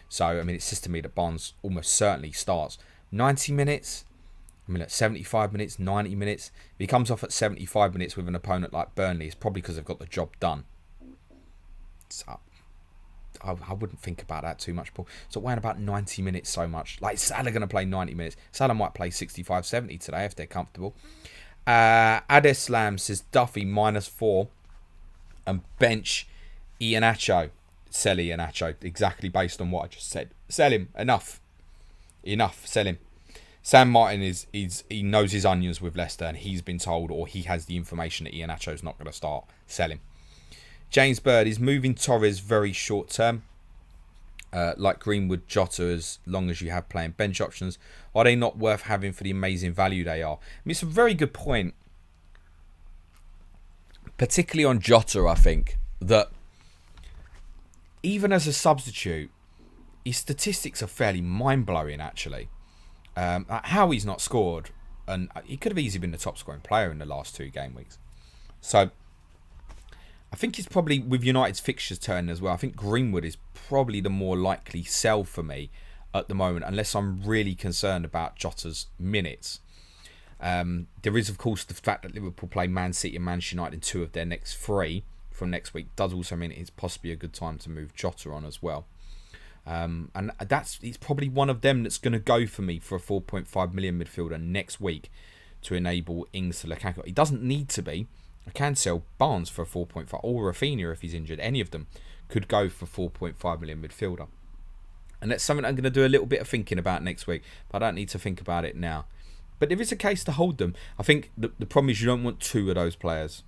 Speaker 1: So, I mean, it's just to me that Barnes almost certainly starts. 90 minutes, I mean, at 75 minutes, 90 minutes. If he comes off at 75 minutes with an opponent like Burnley, it's probably because they've got the job done. So, I wouldn't think about that too much, Paul. So why about 90 minutes so much? Like, Salah going to play 90 minutes. Salah might play 65, 70 today if they're comfortable. Adeslam says Duffy -4 and bench Iheanacho. Sell Iheanacho, exactly based on what I just said. Sell him. Enough. Sell him. Sam Martin he knows his onions with Leicester, and he's been told, or he has the information that Iheanacho's not going to start. Sell him. James Bird is moving Torres very short term. Like Greenwood, Jota, as long as you have playing bench options. Are they not worth having for the amazing value they are? I mean, it's a very good point. Particularly on Jota, I think, that even as a substitute, his statistics are fairly mind-blowing, actually. How he's not scored, and he could have easily been the top scoring player in the last 2 game weeks. So, I think it's probably, with United's fixtures turning as well, I think Greenwood is probably the more likely sell for me at the moment, unless I'm really concerned about Jota's minutes. There is, of course, the fact that Liverpool play Man City and Manchester United in 2 of their next 3 from next week. Does also mean it's possibly a good time to move Jota on as well. And it's probably one of them that's going to go for me for a 4.5 million midfielder next week to enable Ings to Lukaku. He doesn't need to be. I can sell Barnes for a 4.5 or Rafinha if he's injured. Any of them could go for 4.5 million midfielder. And that's something I'm going to do a little bit of thinking about next week. But I don't need to think about it now. But if it's a case to hold them, I think the problem is you don't want 2 of those players.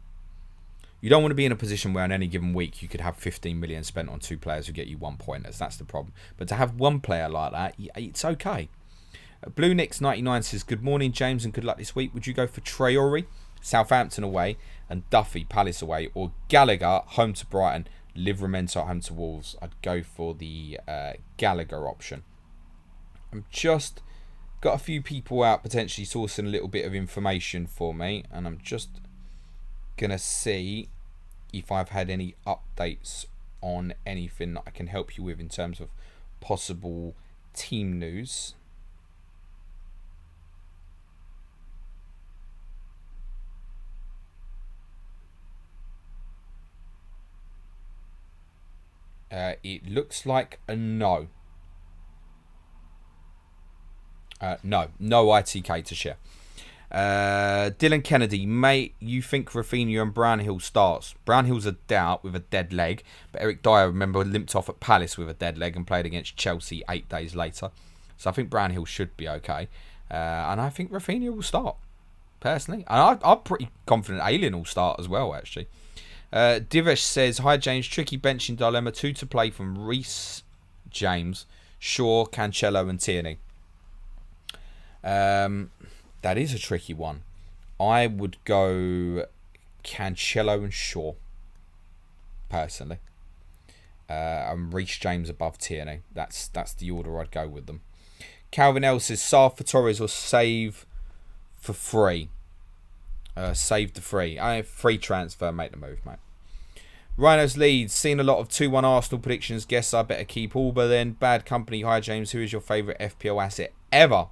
Speaker 1: You don't want to be in a position where on any given week you could have 15 million spent on 2 players who get you 1 pointers. That's the problem. But to have 1 player like that, it's okay. Blue Nix 99 says, good morning, James, and good luck this week. Would you go for Traore, Southampton away, and Duffy, Palace away, or Gallagher, home to Brighton, Livramento, home to Wolves? I'd go for the Gallagher option. I've just got a few people out potentially sourcing a little bit of information for me, and I'm just going to see if I've had any updates on anything that I can help you with in terms of possible team news. It looks like a no. No ITK to share. Dylan Kennedy, mate, you think Rafinha and Brownhill starts? Brownhill's a doubt with a dead leg, but Eric Dyer, remember, limped off at Palace with a dead leg and played against Chelsea 8 days later. So I think Brownhill should be okay. And I think Rafinha will start, personally. And I'm pretty confident Alien will start as well, actually. Divesh says, hi James, tricky benching dilemma. 2 to play from Reece James, Shaw, Cancelo and Tierney. That is a tricky one. I would go Cancelo and Shaw, personally. And Reece James above Tierney. That's the order I'd go with them. Calvin L says, Sarr for Torres or save for free. Save the free. Free transfer, make the move, mate. Rhinos leads. Seen a lot of 2-1 Arsenal predictions. Guess I better keep Alba then. Bad company. Hi James, who is your favourite FPL asset ever?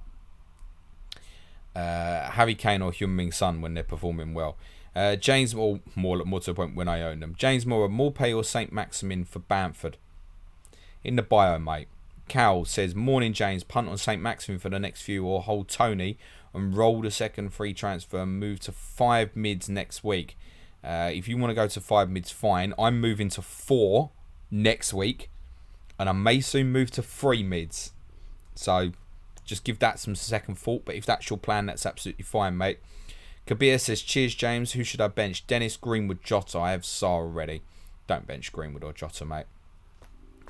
Speaker 1: Harry Kane or Heung-min Son when they're performing well. James, or more to the point, when I own them. James Moore, Morpay or Saint-Maximin for Bamford? In the bio, mate. Cal says, morning James, punt on Saint-Maximin for the next few or hold Tony and roll the second free transfer and move to 5 mids next week. If you want to go to 5 mids, fine. I'm moving to 4 next week and I may soon move to 3 mids. So just give that some second thought, but if that's your plan, that's absolutely fine, mate. Kabir says, cheers James, who should I bench? Dennis, Greenwood, Jota. I have Sarr already. Don't bench Greenwood or Jota, mate.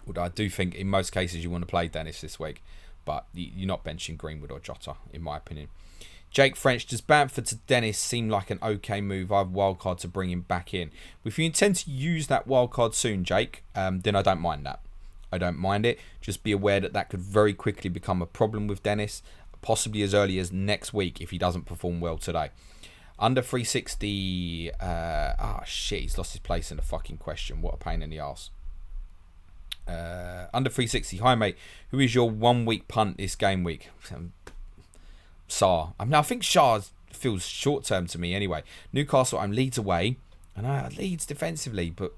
Speaker 1: Although I do think in most cases you want to play Dennis this week, but you're not benching Greenwood or Jota, in my opinion. Jake French, does Bamford to Dennis seem like an okay move? I have wildcard to bring him back in. If you intend to use that wildcard soon, Jake, then I don't mind that. I don't mind it. Just be aware that that could very quickly become a problem with Dennis, possibly as early as next week if he doesn't perform well today. Under 360, shit, he's lost his place in the fucking question. What a pain in the arse. Under 360, hi mate, who is your 1 week punt this game week? Sarr. I think Shah feels short term to me anyway. Newcastle, I'm Leeds away, and Leeds defensively, but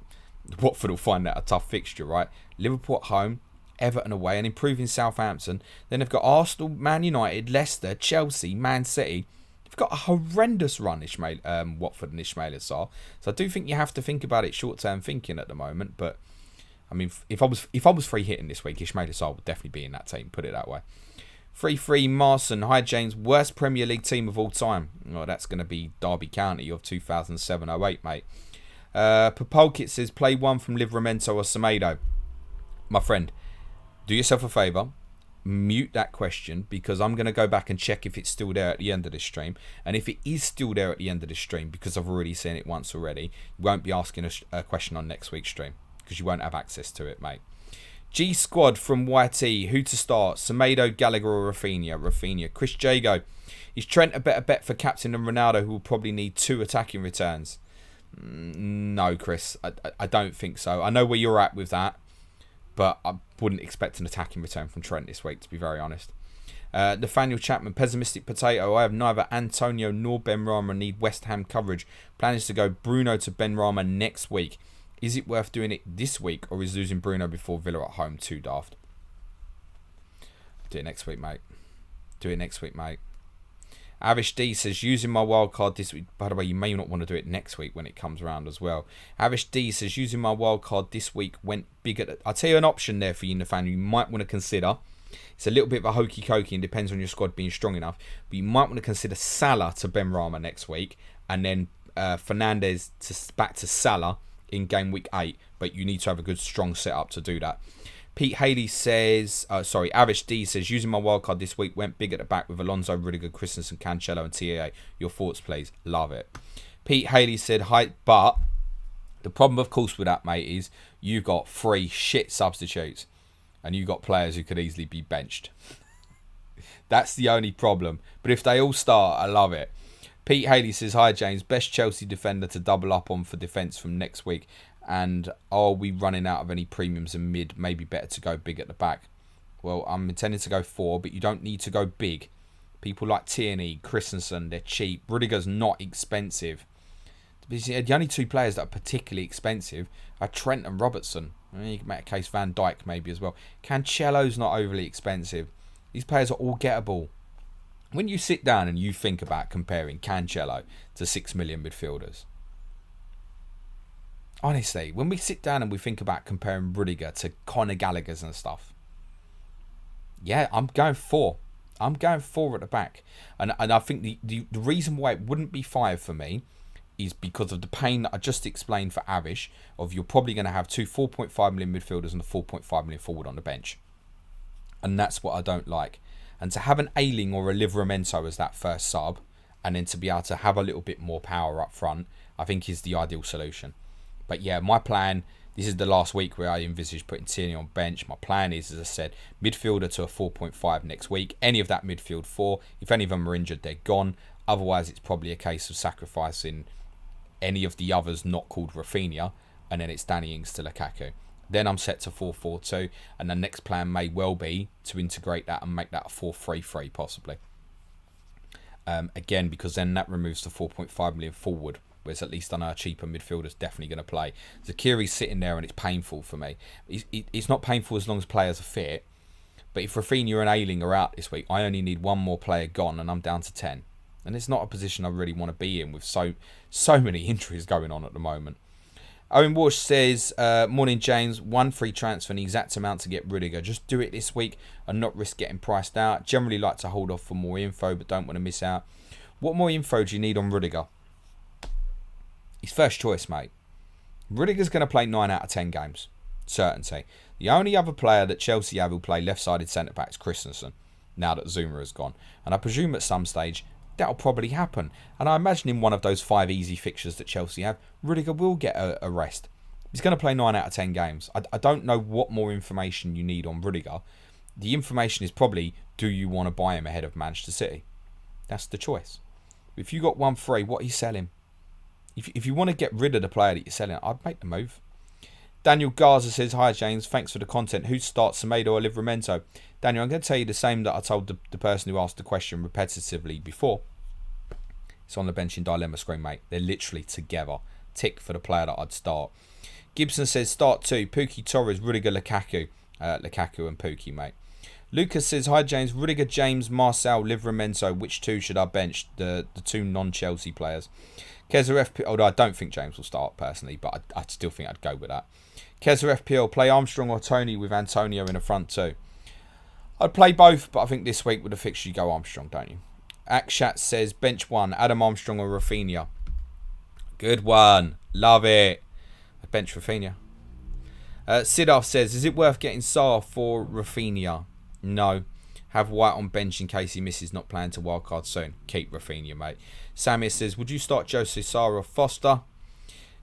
Speaker 1: Watford will find that a tough fixture, right? Liverpool at home, Everton away, and improving Southampton. Then they've got Arsenal, Man United, Leicester, Chelsea, Man City. They've got a horrendous run, Watford and Ismaila Sarr. So I do think you have to think about it short-term thinking at the moment. But I mean, if I was free hitting this week, Ismaila Sarr would definitely be in that team. Put it that way. 3-3 Marson. Hi James, worst Premier League team of all time. Oh, that's going to be Derby County of 2007-08, mate. Popolkit says play one from Livramento or Semedo. My friend, do yourself a favour. Mute that question because I'm going to go back and check if it's still there at the end of this stream, and if it is still there at the end of this stream, because I've already seen it once already, you won't be asking a question on next week's stream because you won't have access to it, mate. G Squad from YT, who to start? Semedo, Gallagher or Rafinha. Chris Jago, is Trent a better bet for captain than Ronaldo, who will probably need 2 attacking returns? No, Chris, I don't think so. I know where you're at with that, but I wouldn't expect an attacking return from Trent this week, to be very honest. Nathaniel Chapman, pessimistic potato. I have neither Antonio nor Benrahma need West Ham coverage. Plan is to go Bruno to Benrahma next week. Is it worth doing it this week, or is losing Bruno before Villa at home too daft? Do it next week, mate. Avish D says, using my wildcard this week. By the way, you may not want to do it next week when it comes around as well. Avish D says, using my wildcard this week went big at... I'll tell you an option there for you, Nathaniel, you might want to consider. It's a little bit of a hokey-cokey and depends on your squad being strong enough. But you might want to consider Salah to Benrahma next week. And then Fernandes back to Salah in game week 8. But you need to have a good, strong setup to do that. Pete Haley says, Avish D says, using my wildcard this week went big at the back with Alonso, Rudiger, Christensen, Cancelo and TAA. Your thoughts, please. Love it. Pete Haley said, hi, but the problem, of course, with that, mate, is you've got 3 shit substitutes and you've got players who could easily be benched. That's the only problem. But if they all start, I love it. Pete Haley says, hi, James, best Chelsea defender to double up on for defence from next week. And are we running out of any premiums in mid? Maybe better to go big at the back. Well, I'm intending to go 4, but you don't need to go big. People like Tierney, Christensen, they're cheap. Rudiger's not expensive. The only 2 players that are particularly expensive are Trent and Robertson. You can make a case Van Dijk maybe as well. Cancelo's not overly expensive. These players are all gettable. When you sit down and you think about comparing Cancelo to 6 million midfielders, honestly, when we sit down and we think about comparing Rudiger to Conor Gallagher's and stuff, yeah, I'm going 4. I'm going 4 at the back. And I think the reason why it wouldn't be 5 for me is because of the pain that I just explained for Avish, of you're probably going to have 2 4.5 million midfielders and a 4.5 million forward on the bench. And that's what I don't like. And to have an Ayling or a Livramento as that first sub, and then to be able to have a little bit more power up front, I think is the ideal solution. But yeah, my plan, this is the last week where I envisage putting Tierney on bench. My plan is, as I said, midfielder to a 4.5 next week. Any of that midfield 4, if any of them are injured, they're gone. Otherwise, it's probably a case of sacrificing any of the others not called Rafinha, and then it's Danny Ings to Lukaku. Then I'm set to 4-4-2, and the next plan may well be to integrate that and make that a 4-3-3 possibly. Again, because then that removes the 4.5 million forward, whereas at least I know a cheaper midfielder's definitely going to play. Zakiri's sitting there and it's painful for me. It's not painful as long as players are fit, but if Rafinha and Ayling are out this week, I only need 1 more player gone and I'm down to 10. And it's not a position I really want to be in with so many injuries going on at the moment. Owen Walsh says, morning James, 1 free transfer and the exact amount to get Rudiger. Just do it this week and not risk getting priced out. Generally like to hold off for more info but don't want to miss out. What more info do you need on Rudiger? His first choice, mate. Rudiger's going to play 9 out of 10 games. Certainty. The only other player that Chelsea have who play left-sided centre-back is Christensen, now that Zuma has gone. And I presume at some stage that'll probably happen. And I imagine in one of those 5 easy fixtures that Chelsea have, Rudiger will get a rest. He's going to play 9 out of 10 games. I don't know what more information you need on Rudiger. The information is probably, do you want to buy him ahead of Manchester City? That's the choice. If you got 1 free, what are you selling? If you want to get rid of the player that you're selling, I'd make the move. Daniel Garza says, hi James, thanks for the content. Who starts, Semedo or Livramento? Daniel, I'm going to tell you the same that I told the person who asked the question repetitively before. It's on the bench in dilemma screen, mate. They're literally together. Tick for the player that I'd start. Gibson says, start 2. Pukki, Torres, Rudiger, Lukaku. Lukaku and Pukki, mate. Lucas says, hi James, Rudiger, James, Marcel, Livramento. Which 2 should I bench? The 2 non-Chelsea players. Keza FPL, although I don't think James will start personally, but I still think I'd go with that. Keza FPL, play Armstrong or Tony with Antonio in the front 2. I'd play both, but I think this week with the fixture you go Armstrong, don't you? Akshat says, bench 1, Adam Armstrong or Rafinha. Good one. Love it. I'd bench Rafinha. Siddharth says, is it worth getting Sarr for Rafinha? No. Have White on bench in case he misses not playing to wildcard soon. Keep Rafinha, mate. Samir says, would you start Jose Sarr or Foster?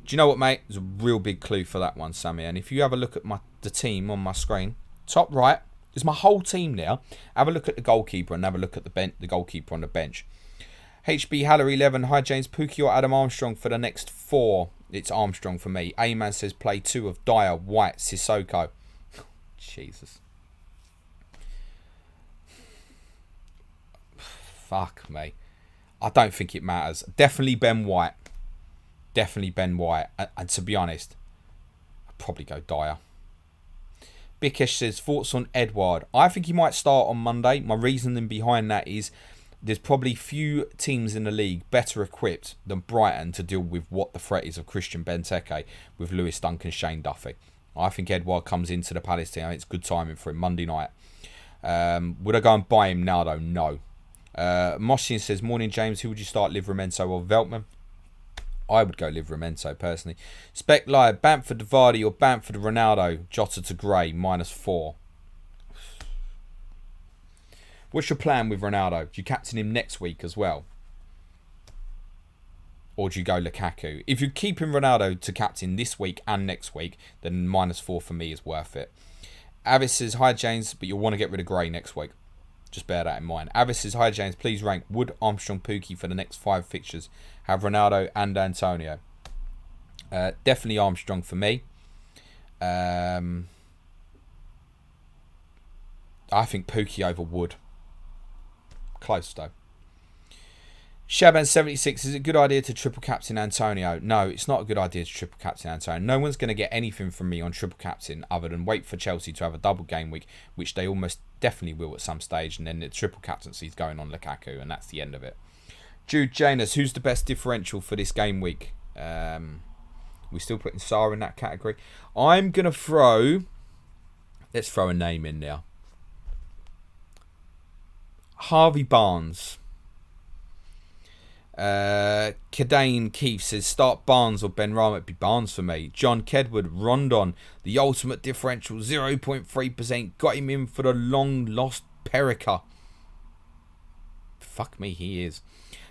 Speaker 1: Do you know what, mate? There's a real big clue for that one, Samir. And if you have a look at the team on my screen, top right is my whole team there. Have a look at the goalkeeper and have a look at the goalkeeper on the bench. HB Haller 11, hi James, Pukki or Adam Armstrong for the next 4. It's Armstrong for me. A-Man says play 2 of Dyer, White, Sissoko. Jesus. Fuck me. I don't think it matters. Definitely Ben White. Definitely Ben White. And to be honest, I'd probably go Dyer. Bikesh says, thoughts on Edouard. I think he might start on Monday. My reasoning behind that is there's probably few teams in the league better equipped than Brighton to deal with what the threat is of Christian Benteke with Lewis Dunk and Shane Duffy. I think Edouard comes into the Palace team. I think it's good timing for him Monday night. Would I go and buy him now though? No. Moshin says, morning James, who would you start, Livramento or Veltman? I would go Livramento personally. Spec Live, Bamford Vardy or Bamford Ronaldo, Jota to Gray, -4. What's your plan with Ronaldo? Do you captain him next week as well? Or do you go Lukaku? If you're keeping Ronaldo to captain this week and next week, then -4 for me is worth it. Avis says, hi James, but you'll want to get rid of Gray next week. Just bear that in mind. Avis says, hi James, please rank Wood, Armstrong, Pukki for the next 5 fixtures. Have Ronaldo and Antonio. Definitely Armstrong for me. I think Pukki over Wood. Close though. Shaban76, is it a good idea to triple captain Antonio? No, it's not a good idea to triple captain Antonio. No one's going to get anything from me on triple captain other than wait for Chelsea to have a double game week, which they almost definitely will at some stage, and then the triple captaincy is going on Lukaku, and that's the end of it. Jude Janus, who's the best differential for this game week? We're still putting Sarr in that category. I'm going to throw... Let's throw a name in there. Harvey Barnes. Kadane Keith says, start Barnes or Benrahma. It'd be Barnes for me. John Kedwood, Rondon, the ultimate differential, 0.3%. Got him in for the long lost Perica. Fuck me, he is.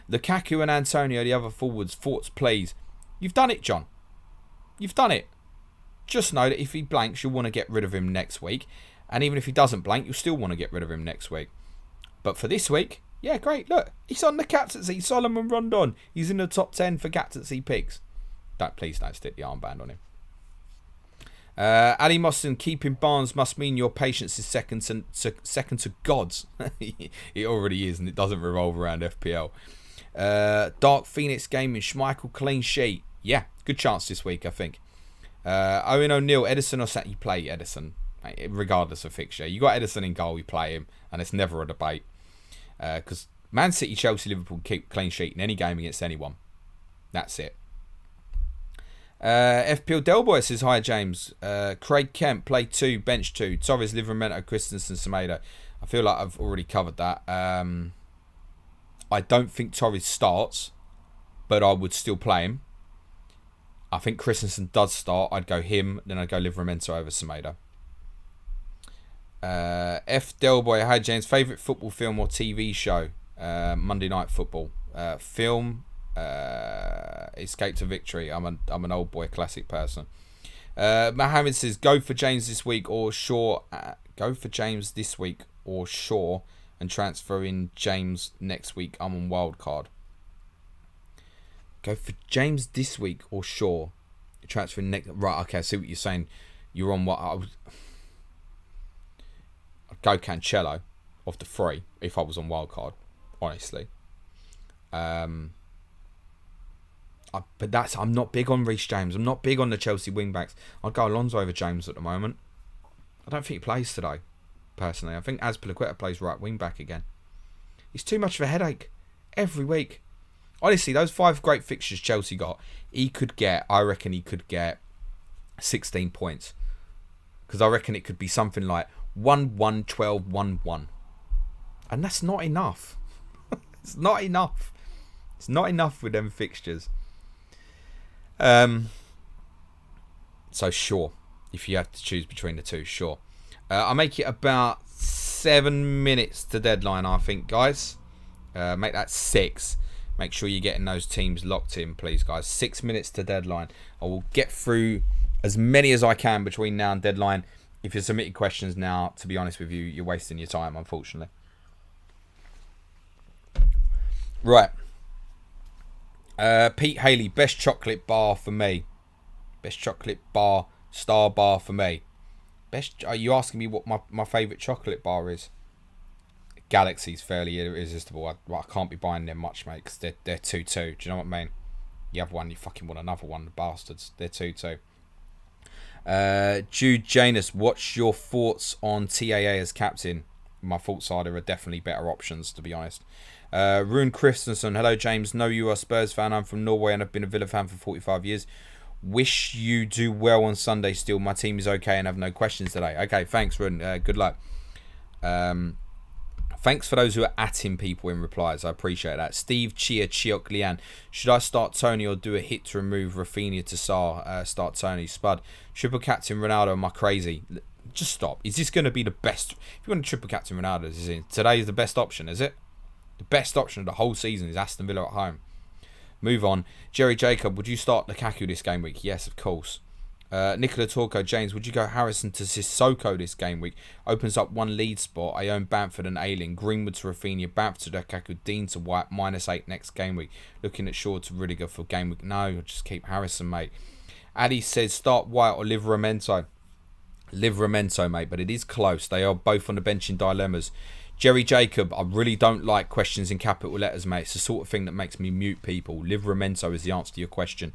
Speaker 1: Lukaku and Antonio, the other forwards. Thoughts, please. You've done it, John. You've done it. Just know that if he blanks, you'll want to get rid of him next week. And even if he doesn't blank, you'll still want to get rid of him next week. But for this week, yeah, great. Look, he's on the captaincy. Solomon Rondon. He's in the top 10 for captaincy picks. Please don't stick the armband on him. Ali Moston, keeping Barnes must mean your patience is second to God's. It already is, and it doesn't revolve around FPL. Dark Phoenix Gaming, Schmeichel clean sheet. Yeah, good chance this week, I think. Owen O'Neill, Edison or Sat? You play Edison, regardless of fixture. You got Edison in goal, you play him, and it's never a debate. Because Man City, Chelsea, Liverpool keep clean sheet in any game against anyone. That's it. FPL Delboy says, hi James. Craig Kemp, play 2, bench 2. Torres, Livramento, Christensen, Semedo. I feel like I've already covered that. I don't think Torres starts, but I would still play him. I think Christensen does start. I'd go him, then I'd go Livramento over Semedo. F Delboy, hi James, favourite football film or TV show? Monday Night Football. Film, Escape to Victory. I'm an old boy classic person. Mohammed says, go for James this week or Shaw. Go for James this week or Shaw and transfer in James next week. I'm on wildcard. Go for James this week or Shaw. Transfer in next. Right, okay, I see what you're saying. You're on what? I'd go Cancelo off the free if I was on wildcard, honestly. But I'm not big on Reece James. I'm not big on the Chelsea wingbacks. I'd go Alonso over James at the moment. I don't think he plays today, personally. I think Azpilicueta plays right wingback again. It's too much of a headache every week. Honestly, those 5 great fixtures Chelsea got, I reckon he could get 16 points. Because I reckon it could be something like 1-1, 12, 1-1. And that's not enough. It's not enough. It's not enough with them fixtures. So sure, if you have to choose between the two, sure. I'll make it about 7 minutes to deadline, I think, guys. Make that 6. Make sure you're getting those teams locked in, please, guys. 6 minutes to deadline. I will get through as many as I can between now and deadline. If you're submitting questions now, to be honest with you, you're wasting your time, unfortunately. Right. Pete Haley, best chocolate bar for me. Best chocolate bar, star bar for me. Are you asking me what my favourite chocolate bar is? Galaxy's fairly irresistible. I can't be buying them much, mate, because they're 2-2. Do you know what I mean? You have one, you fucking want another one, the bastards. They're 2-2. Jude Janus, what's your thoughts on TAA as captain? My thoughts are there are definitely better options, to be honest. Rune Christensen, hello James, know you are a Spurs fan. I'm from Norway and I've been a Villa fan for 45 years. Wish you do well on Sunday still. My team is okay and have no questions today. Okay, thanks Rune, good luck. Thanks for those who are atting people in replies. I appreciate that. Steve Chia Chiok Lian. Should I start Tony or do a hit to remove Rafinha to Sarr? Start Tony. Spud. Triple captain Ronaldo. Am I crazy? Just stop. Is this going to be the best? If you want to triple captain Ronaldo, today is the best option, is it? The best option of the whole season is Aston Villa at home. Move on. Jerry Jacob. Would you start Lukaku this game week? Yes, of course. Nicola Torco, James, would you go Harrison to Sissoko this game week? Opens up one lead spot. I own Bamford and Ayling. Greenwood to Rafinha, Bamford to Lukaku, Dean to White, -8 next game week. Looking at Shaw to Rudiger for game week. No, just keep Harrison, mate. Addy says start White or Livramento. Livramento, mate, but it is close. They are both on the bench in dilemmas. Jerry Jacob, I really don't like questions in capital letters, mate. It's the sort of thing that makes me mute people. Livramento is the answer to your question.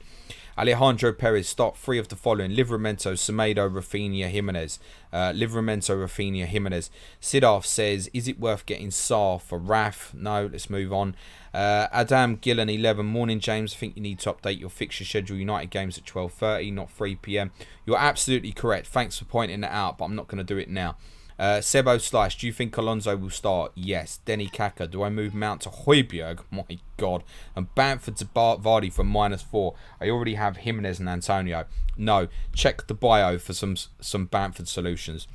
Speaker 1: Alejandro Perez, start 3 of the following. Livramento, Semedo, Rafinha, Jimenez. Livramento, Rafinha, Jimenez. Siddharth says, is it worth getting Sarr for Raf? No, let's move on. Adam Gillen, 11. Morning, James. I think you need to update your fixture schedule. United games at 12:30, not 3 p.m. You're absolutely correct. Thanks for pointing that out, but I'm not going to do it now. Sebo Slice, do you think Alonso will start? Yes. Denny Kaka, do I move Mount to Højbjerg? My God. And Bamford to Vardy for -4. I already have Jimenez and Antonio. No. Check the bio for some Bamford solutions.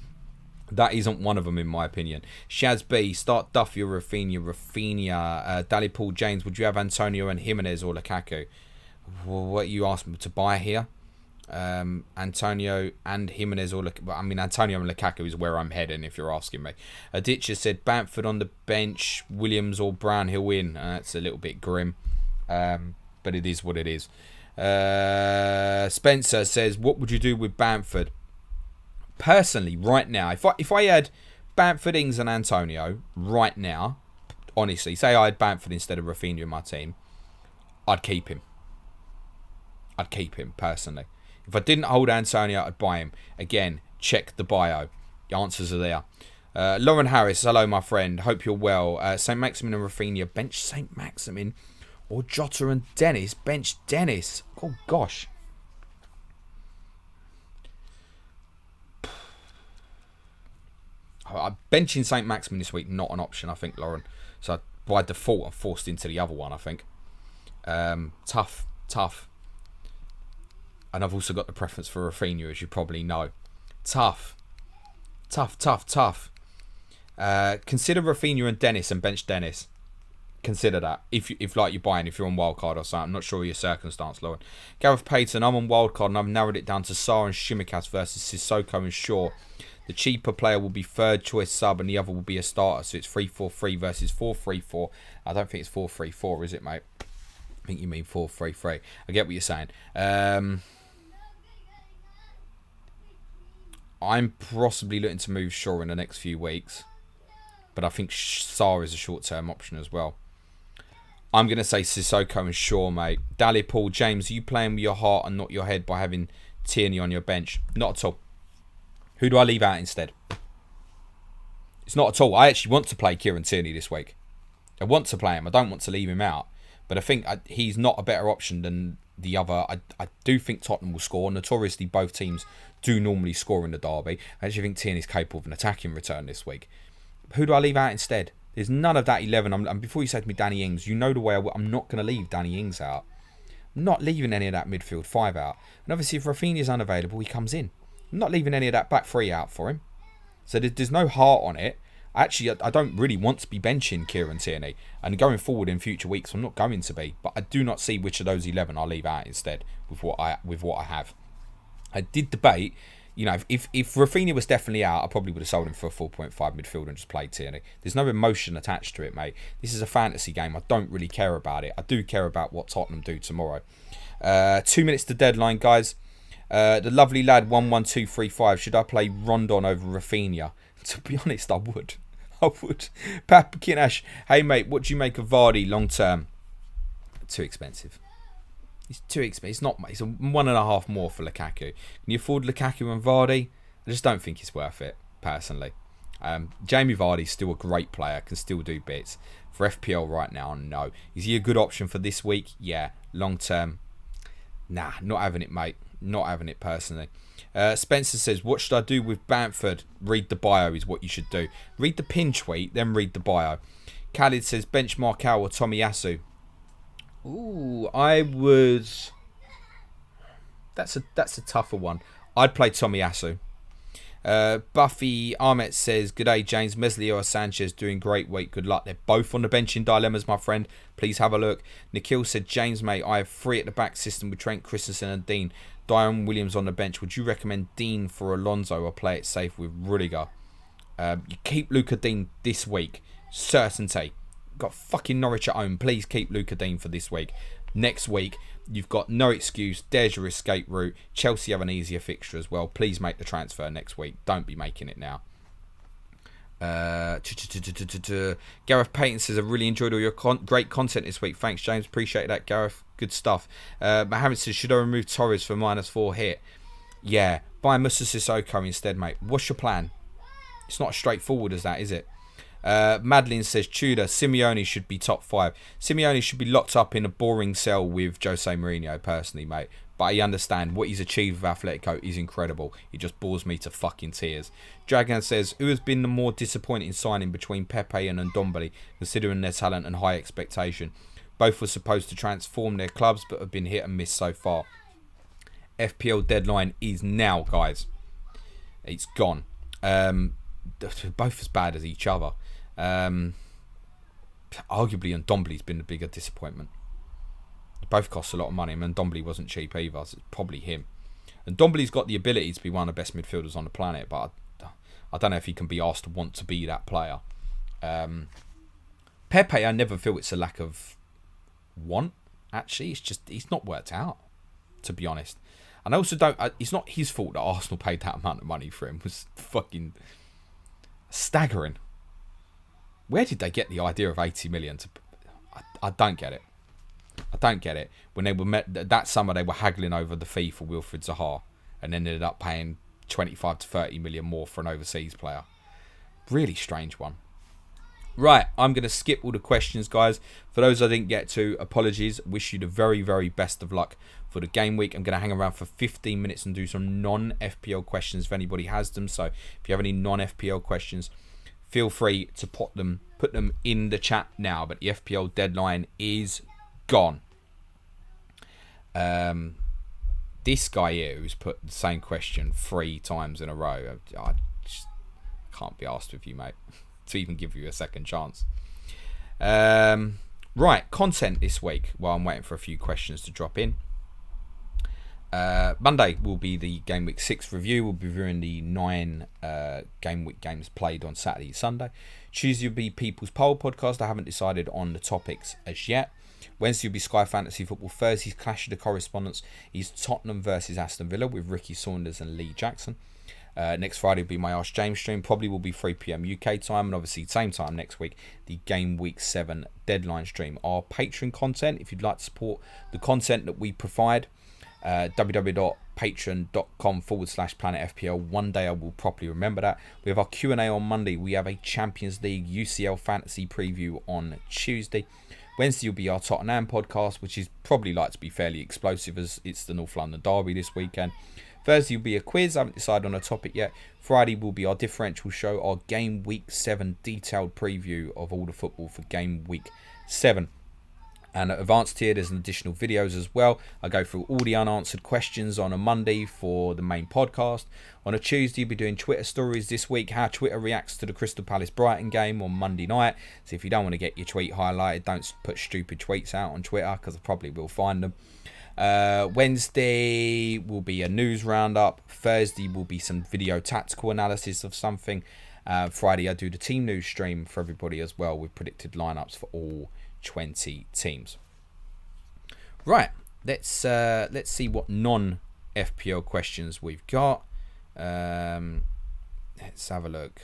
Speaker 1: That isn't one of them, in my opinion. Shaz B, start Duffy or Rafinha. Dally Paul James, would you have Antonio and Jimenez or Lukaku? What you asked me to buy here? Antonio and Jimenez or Antonio and Lukaku is where I'm heading if you're asking me. Ditcher said Bamford on the bench, Williams or Brown he'll win. That's a little bit grim, but it is what it is. Spencer says, what would you do with Bamford? Personally, right now, if I had Bamford, Ings and Antonio right now, honestly, say I had Bamford instead of Rafinha in my team, I'd keep him. I'd keep him personally. If I didn't hold Antonio, I'd buy him. Again, check the bio. The answers are there. Lauren Harris, hello, my friend. Hope you're well. Saint-Maximin and Rafinha, bench Saint-Maximin. Or Jota and Dennis, bench Dennis. Oh, gosh. Benching Saint-Maximin this week, not an option, I think, Lauren. So by default, I'm forced into the other one, I think. Tough. And I've also got the preference for Rafinha, as you probably know. Tough. Consider Rafinha and Dennis and bench Dennis. consider that if like you're buying, if you're on wildcard or something. I'm not sure of your circumstance, Lauren. Gareth Payton, I'm on wildcard and I've narrowed it down to Sarr and Shimikas versus Sissoko and Shaw. The cheaper player will be third choice sub and the other will be a starter. So it's 3-4-3 versus 4-3-4. I don't think it's 4-3-4, is it, mate? I think you mean 4-3-3. I get what you're saying. I'm possibly looking to move Shaw in the next few weeks. But I think Sarr is a short-term option as well. I'm going to say Sissoko and Shaw, mate. Dally Paul, James, are you playing with your heart and not your head by having Tierney on your bench? Not at all. Who do I leave out instead? It's not at all. I actually want to play Kieran Tierney this week. I want to play him. I don't want to leave him out. But I think he's not a better option than the other. I do think Tottenham will score. Notoriously, both teams do normally score in the derby. I actually think Tierney's capable of an attacking return this week. Who do I leave out instead? There's none of that 11. And before you say to me Danny Ings, you know the way I'm not going to leave Danny Ings out. I'm not leaving any of that midfield 5 out. And obviously, if Rafinha's unavailable, he comes in. I'm not leaving any of that back 3 out for him. So there's no heart on it. Actually, I don't really want to be benching Kieran Tierney. And going forward in future weeks, I'm not going to be. But I do not see which of those 11 I'll leave out instead with what I have. I did debate. You know, if Rafinha was definitely out, I probably would have sold him for a 4.5 midfielder and just played Tierney. There's no emotion attached to it, mate. This is a fantasy game. I don't really care about it. I do care about what Tottenham do tomorrow. 2 minutes to deadline, guys. The lovely lad 11235. Should I play Rondon over Rafinha? To be honest, I would. I would. Pap Kinash. Hey, mate, what do you make of Vardy long term? Too expensive. It's too expensive. It's not. It's a 1.5 more for Lukaku. Can you afford Lukaku and Vardy? I just don't think it's worth it, personally. Jamie Vardy's still a great player. Can still do bits. For FPL right now, no. Is he a good option for this week? Yeah. Long term, nah. Not having it, mate. Not having it, personally. Spencer says, what should I do with Bamford? Read the bio is what you should do. Read the pin tweet, then read the bio. Khalid says, bench Marcal or Tomiyasu. Ooh, I would... That's a tougher one. I'd play Tomiyasu. Buffy Ahmet says, g'day James, Meslier or Sanchez doing great week. Good luck. They're both on the bench in dilemmas, my friend. Please have a look. Nikhil said, James, mate, I have 3 at the back system with Trent Christensen and Dean. Dion Williams on the bench. Would you recommend Dean for Alonso or play it safe with Rudiger? You keep Luca Dean this week. Certainty. Got fucking Norwich at home. Please keep Luca Dean for this week. Next week, you've got no excuse. There's your escape route. Chelsea have an easier fixture as well. Please make the transfer next week. Don't be making it now. Gareth Payton says, I really enjoyed all your great content this week. Thanks, James. Appreciate that, Gareth. Good stuff. Mohammed says, should I remove Torres for -4 hit? Yeah. Buy Musa Sissoko instead, mate. What's your plan? It's not as straightforward as that, is it? Madeline says, Tudor, Simeone should be top 5. Simeone should be locked up in a boring cell with Jose Mourinho, personally, mate. But I understand what he's achieved with Atletico is incredible. It just bores me to fucking tears. Dragan says, who has been the more disappointing signing between Pepe and Ndombele, considering their talent and high expectation? Both were supposed to transform their clubs, but have been hit and miss so far. FPL Deadline is now, guys. It's gone. Both as bad as each other. Arguably, Ndombele's been the bigger disappointment. They both cost a lot of money, and Ndombele wasn't cheap either, so it's probably him. And Ndombele's got the ability to be one of the best midfielders on the planet, but I don't know if he can be asked to want to be that player. Pepe, I never feel it's a lack of want, actually. It's just, he's not worked out, to be honest. And I also don't, it's not his fault that Arsenal paid that amount of money for him. It was fucking staggering. Where did they get the idea of 80 million? I don't get it. I don't get it. When they were that summer, they were haggling over the fee for Wilfried Zaha and then ended up paying 25 to 30 million more for an overseas player. Really strange one. Right, I'm going to skip all the questions, guys. For those I didn't get to, apologies. Wish you the very, very best of luck for the game week. I'm going to hang around for 15 minutes and do some non-FPL questions if anybody has them. So if you have any non-FPL questions, feel free to put them in the chat now. But the FPL deadline is gone. This guy here who's put the same question 3 times in a row, I just can't be asked with you, mate, to even give you a second chance. Right, content this week while I'm waiting for a few questions to drop in. Monday will be the Gameweek 6 review. We'll be reviewing the 9 Gameweek games played on Saturday and Sunday. Tuesday will be People's Poll podcast. I haven't decided on the topics as yet. Wednesday will be Sky Fantasy Football. Thursday's Clash of the Correspondents is Tottenham versus Aston Villa with Ricky Saunders and Lee Jackson. Next Friday will be my Ask James stream. Probably will be 3 p.m. UK time, and obviously same time next week, the Game Week 7 Deadline stream. Our Patreon content, if you'd like to support the content that we provide, www.patreon.com/planetfpl. One day I will properly remember that. We have our Q&A on Monday. We have a Champions League UCL fantasy preview on Tuesday. Wednesday will be our Tottenham podcast, which is probably like to be fairly explosive as it's the North London derby this weekend. Thursday will be a quiz. I haven't decided on a topic yet. Friday will be our differential show, our Game Week 7 detailed preview of all the football for Game Week 7. And at Advanced Tier, there's an additional videos as well. I go through all the unanswered questions on a Monday for the main podcast. On a Tuesday, we'll be doing Twitter stories this week, how Twitter reacts to the Crystal Palace Brighton game on Monday night. So if you don't want to get your tweet highlighted, don't put stupid tweets out on Twitter, because I probably will find them. Wednesday will be a news roundup. Thursday will be some video tactical analysis of something. Friday, I do the team news stream for everybody as well with predicted lineups for all 20 teams. Right, let's see what non-FPL questions we've got. Let's have a look.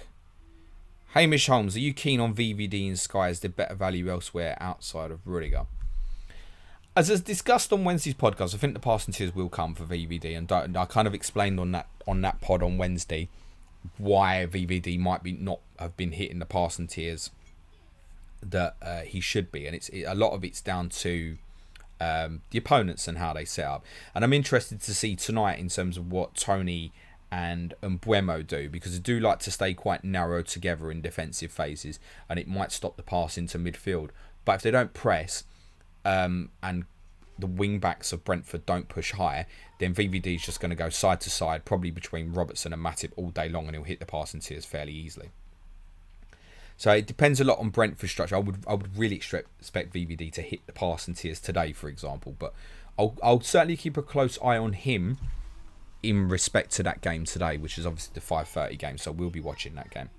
Speaker 1: Hamish Holmes, are you keen on VVD and Sky as the better value elsewhere outside of Rudiger? As is discussed on Wednesday's podcast, I think the passing tiers will come for VVD, and I kind of explained on that pod on Wednesday why VVD might be not have been hitting the passing tiers that he should be, and a lot of it's down to the opponents and how they set up. And I'm interested to see tonight in terms of what Tony and Mbeumo do, because they do like to stay quite narrow together in defensive phases, and it might stop the pass into midfield. But if they don't press and the wing backs of Brentford don't push high, then VVD is just going to go side to side, probably between Robertson and Matip all day long, and he'll hit the passing tiers fairly easily. So it depends a lot on Brentford's structure. I would really expect VVD to hit the passing tiers today, for example. But I'll certainly keep a close eye on him in respect to that game today, which is obviously the 5:30 game. So we'll be watching that game.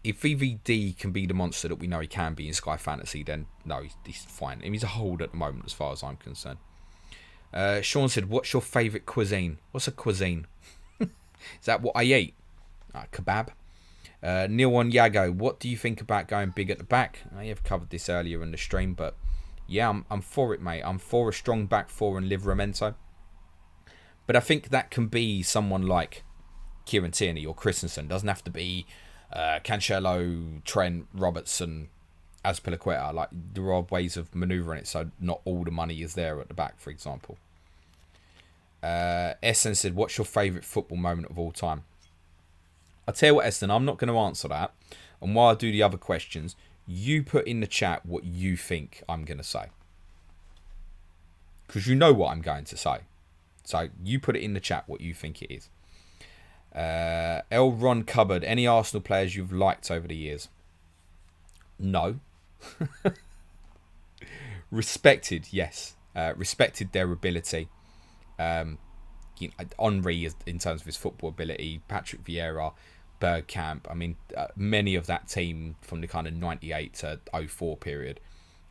Speaker 1: If VVD can be the monster that we know he can be in Sky Fantasy, then no, he's fine. I mean, he's a hold at the moment as far as I'm concerned. Sean said, what's your favourite cuisine? What's a cuisine? Is that what I eat? Kebab. Neil on Yago, what do you think about going big at the back? I have covered this earlier in the stream, but yeah, I'm for it, mate. I'm for a strong back four and Livramento. But I think that can be someone like Kieran Tierney or Christensen. Doesn't have to be Cancelo, Trent, Robertson, Azpilicueta. Like, there are ways of manoeuvring it so not all the money is there at the back, for example. Essen said, what's your favourite football moment of all time? I'll tell you what, Essen, I'm not going to answer that. And while I do the other questions, you put in the chat what you think I'm going to say. Because you know what I'm going to say. So you put it in the chat what you think it is. L. Ron Cupboard, any Arsenal players you've liked over the years? No. Respected, yes. Respected their ability. Henry in terms of his football ability, Patrick Vieira, Bergkamp. I mean, many of that team from the kind of 98 to 04 period.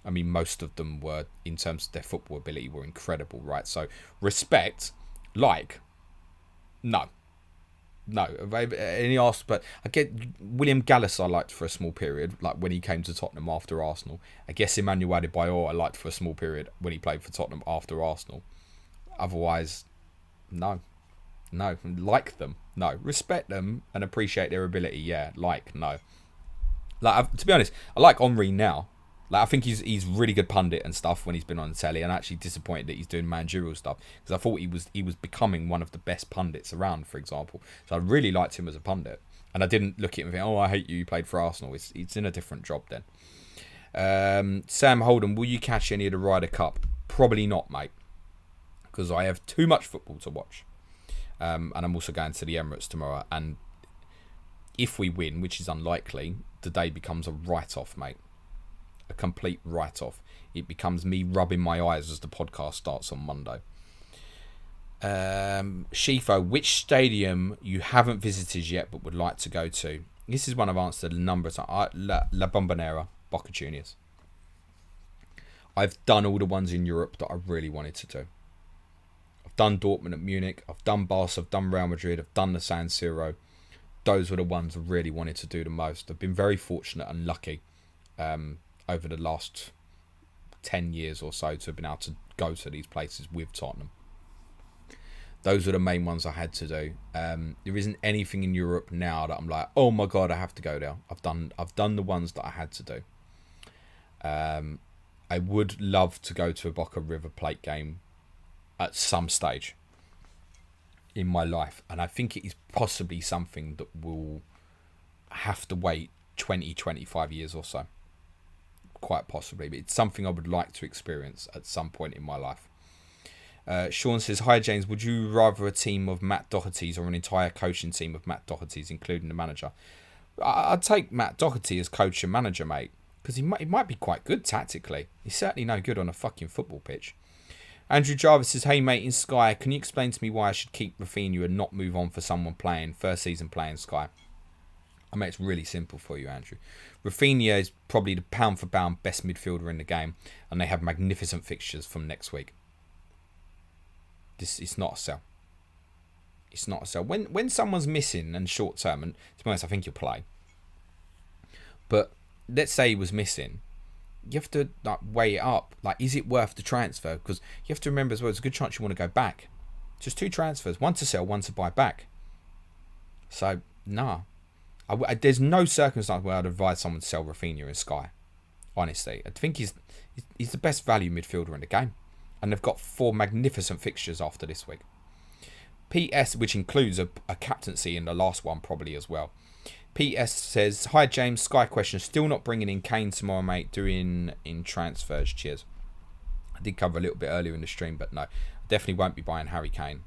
Speaker 1: I mean, most of them were, in terms of their football ability, were incredible, right? So, respect, no. Any Arsenal, but I get William Gallas I liked for a small period, like when he came to Tottenham after Arsenal. I guess Emmanuel Adebayor I liked for a small period when he played for Tottenham after Arsenal. Otherwise, no. Like them, no. Respect them and appreciate their ability, yeah. No. Like, to be honest, I like Henry now. Like, I think he's really good pundit and stuff when he's been on the telly, and actually disappointed that he's doing managerial stuff, because I thought he was becoming one of the best pundits around, for example. So I really liked him as a pundit, and I didn't look at him and think, oh, I hate you, you played for Arsenal. It's in a different job then. Sam Holden, will you catch any of the Ryder Cup? Probably not, mate, because I have too much football to watch, and I'm also going to the Emirates tomorrow, and if we win, which is unlikely, the day becomes a write-off, mate. a complete write-off. It becomes me rubbing my eyes as the podcast starts on Monday. Shifo, which stadium you haven't visited yet but would like to go to? This is one I've answered a number of times. La Bombonera, Boca Juniors. I've done all the ones in Europe that I really wanted to do. I've done Dortmund at Munich. I've done Barca. I've done Real Madrid. I've done the San Siro. Those were the ones I really wanted to do the most. I've been very fortunate and lucky over the last 10 years or so to have been able to go to these places with Tottenham. Those were the main ones I had to do. There isn't anything in Europe now that I'm like, oh my god, I have to go there. I've done the ones that I had to do. I would love to go to a Boca River Plate game at some stage in my life, and I think it is possibly something that will have to wait 20-25 years or so. Quite possibly, but it's something I would like to experience at some point in my life. Sean says, hi James, would you rather a team of Matt Doherty's or an entire coaching team of Matt Doherty's, including the manager? I'd take Matt Doherty as coach and manager, mate, because he might be quite good tactically. He's certainly no good on a fucking football pitch. Andrew Jarvis says, hey mate, in Sky, can you explain to me why I should keep Rafinha and not move on for someone playing first season playing Sky? I mean, it's really simple for you, Andrew. Rafinha is probably the pound for pound best midfielder in the game, and they have magnificent fixtures from next week. It's not a sell. It's not a sell. When someone's missing and short term, and to be honest, I think you'll play. But let's say he was missing, you have to weigh it up. Is it worth the transfer? Because you have to remember as well, it's a good chance you want to go back. Just 2 transfers, one to sell, one to buy back. So, nah. There's no circumstance where I'd advise someone to sell Rafinha in Sky. Honestly, I think he's the best value midfielder in the game. And they've got 4 magnificent fixtures after this week. PS, which includes a captaincy in the last one probably as well. PS says, hi James, Sky question. Still not bringing in Kane tomorrow, mate. Doing in transfers. Cheers. I did cover a little bit earlier in the stream, but no. I definitely won't be buying Harry Kane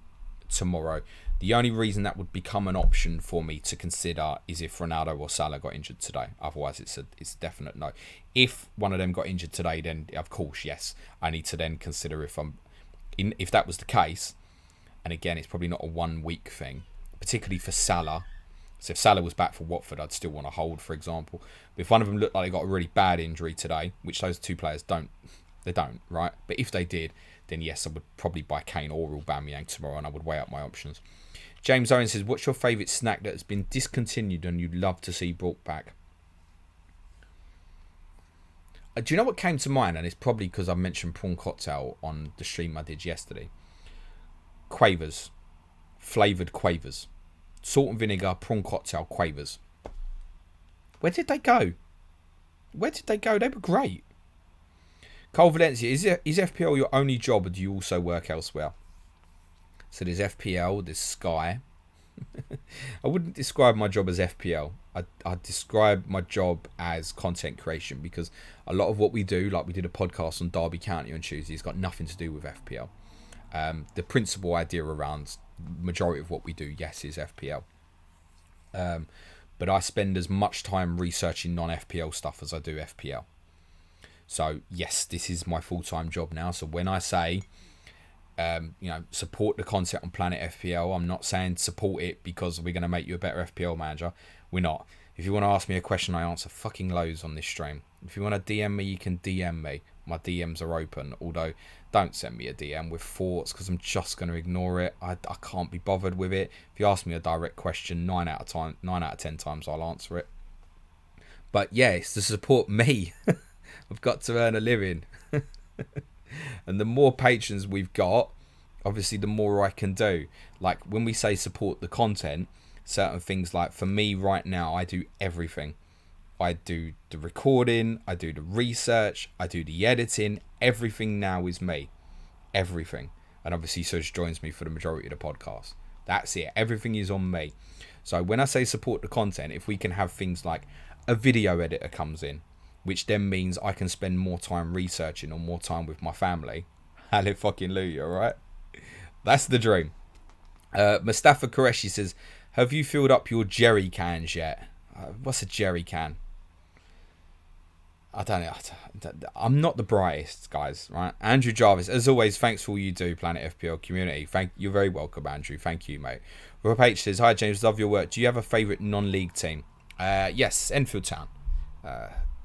Speaker 1: tomorrow. The only reason that would become an option for me to consider is if Ronaldo or Salah got injured today. Otherwise, it's a definite no. If one of them got injured today, then of course, yes, I need to then consider if that was the case. And again, it's probably not a 1 week thing, particularly for Salah. So if Salah was back for Watford, I'd still want to hold, for example. But if one of them looked like they got a really bad injury today, which those 2 players don't, right? But if they did, then yes, I would probably buy Kane or Aubameyang tomorrow, and I would weigh up my options. James Owen says, what's your favourite snack that has been discontinued and you'd love to see brought back? Do you know what came to mind? And it's probably because I mentioned prawn cocktail on the stream I did yesterday. Quavers. Flavoured quavers. Salt and vinegar, prawn cocktail, quavers. Where did they go? They were great. Cole Valencia, is FPL your only job or do you also work elsewhere? So there's FPL, there's Sky. I wouldn't describe my job as FPL. I'd describe my job as content creation, because a lot of what we do, like we did a podcast on Derby County on Tuesday, has got nothing to do with FPL. The principal idea around majority of what we do, yes, is FPL. But I spend as much time researching non-FPL stuff as I do FPL. So yes, this is my full-time job now. So when I say support the content on Planet FPL, I'm not saying support it because we're going to make you a better FPL manager. We're not. If you want to ask me a question, I answer fucking loads on this stream. If you want to DM me, you can DM me. My DMs are open, although don't send me a DM with thoughts because I'm just going to ignore it. I can't be bothered with it. If you ask me a direct question, 9 out of 10 times I'll answer it. But yeah, it's to support me. I've got to earn a living. And the more patrons we've got, obviously the more I can do. Like when we say support the content, certain things, like for me right now, I do everything. I do the recording, I do the research, I do the editing. Everything now is me. Everything. And obviously Serge joins me for the majority of the podcast. That's it. Everything is on me. So when I say support the content, if we can have things like a video editor comes in, which then means I can spend more time researching or more time with my family. Hallelujah, right? That's the dream. Mustafa Qureshi says, have you filled up your jerry cans yet? What's a jerry can? I don't know. I'm not the brightest, guys, right? Andrew Jarvis, as always, thanks for all you do, Planet FPL community. You're very welcome, Andrew. Thank you, mate. Rob H says, hi, James, love your work. Do you have a favourite non-league team? Yes, Enfield Town.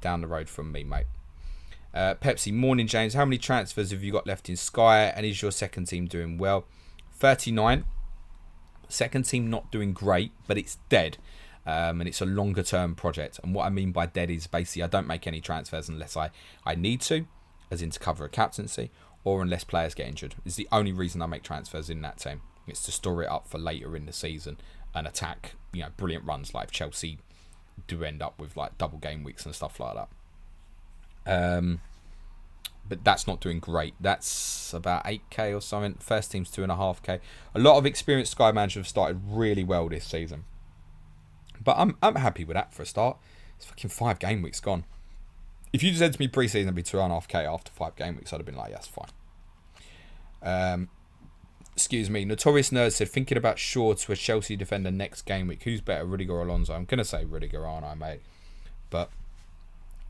Speaker 1: Down the road from me, mate. Pepsi, morning, James. How many transfers have you got left in Sky? And is your second team doing well? 39. Second team not doing great, but it's dead. And it's a longer term project. And what I mean by dead is basically I don't make any transfers unless I need to, as in to cover a captaincy, or unless players get injured. It's the only reason I make transfers in that team. It's to store it up for later in the season and attack, brilliant runs like if Chelsea do end up with like double game weeks and stuff like that. But that's not doing great. That's about 8k or something. First team's 2.5k. A lot of experienced Sky managers have started really well this season. But I'm happy with that for a start. It's fucking 5 game weeks gone. If you said to me pre-season it'd be 2.5k after 5 game weeks, I'd have been like, yeah, that's fine. Excuse me. Notorious Nerd said, thinking about Shaw to a Chelsea defender next game week. Who's better, Rudiger or Alonso? I'm going to say Rudiger, aren't I, mate? But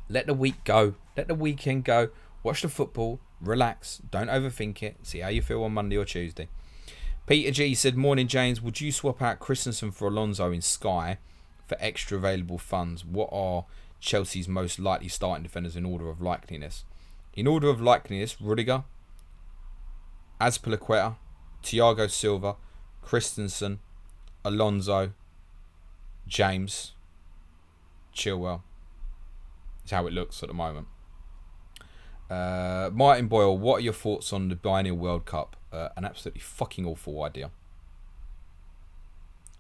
Speaker 1: let the week go. Let the weekend go. Watch the football. Relax. Don't overthink it. See how you feel on Monday or Tuesday. Peter G said, morning, James. Would you swap out Christensen for Alonso in Sky for extra available funds? What are Chelsea's most likely starting defenders in order of likeliness? In order of likeliness, Rudiger, Azpilicueta, Thiago Silva, Christensen, Alonso, James, Chilwell. Is how it looks at the moment. Martin Boyle, what are your thoughts on the Biennial World Cup? An absolutely fucking awful idea.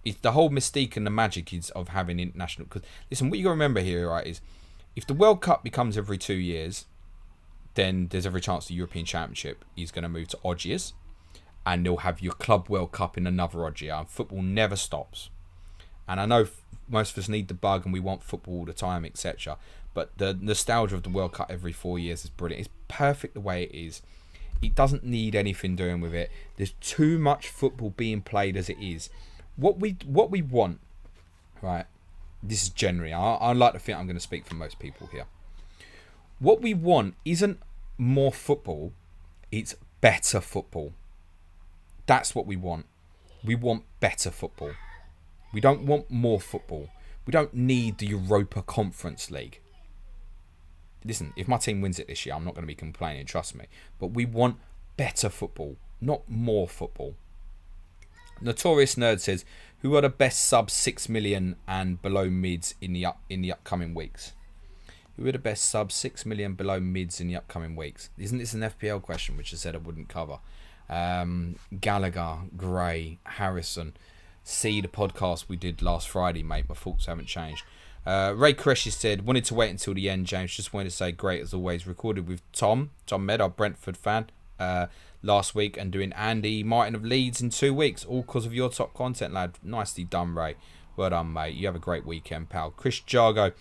Speaker 1: It's the whole mystique and the magic is of having international. Because listen, what you got to remember here, right, is if the World Cup becomes every 2 years, then there's every chance the European Championship is going to move to odd years, and they'll have your Club World Cup in another odd year. And football never stops. And I know most of us need the bug and we want football all the time, etc. But the nostalgia of the World Cup every 4 years is brilliant. It's perfect the way it is. It doesn't need anything doing with it. There's too much football being played as it is. What we want, right? This is generally, I like to think I'm going to speak for most people here. What we want isn't more football, it's better football. That's what we want. We want better football. We don't want more football. We don't need the Europa Conference League. Listen, if my team wins it this year, I'm not going to be complaining, trust me. But we want better football, not more football. Notorious Nerd says, who are the best sub 6 million and below mids in the upcoming weeks? Who are the best sub 6 million below mids in the upcoming weeks? Isn't this an FPL question, which I said I wouldn't cover? Gallagher, Gray, Harrison. See the podcast we did last Friday, mate. My thoughts haven't changed. Ray Koreshi said, wanted to wait until the end, James. Just wanted to say, great as always. Recorded with Tom Med, our Brentford fan, last week, and doing Andy Martin of Leeds in 2 weeks. All because of your top content, lad. Nicely done, Ray. Well done, mate. You have a great weekend, pal. Chris Jargo,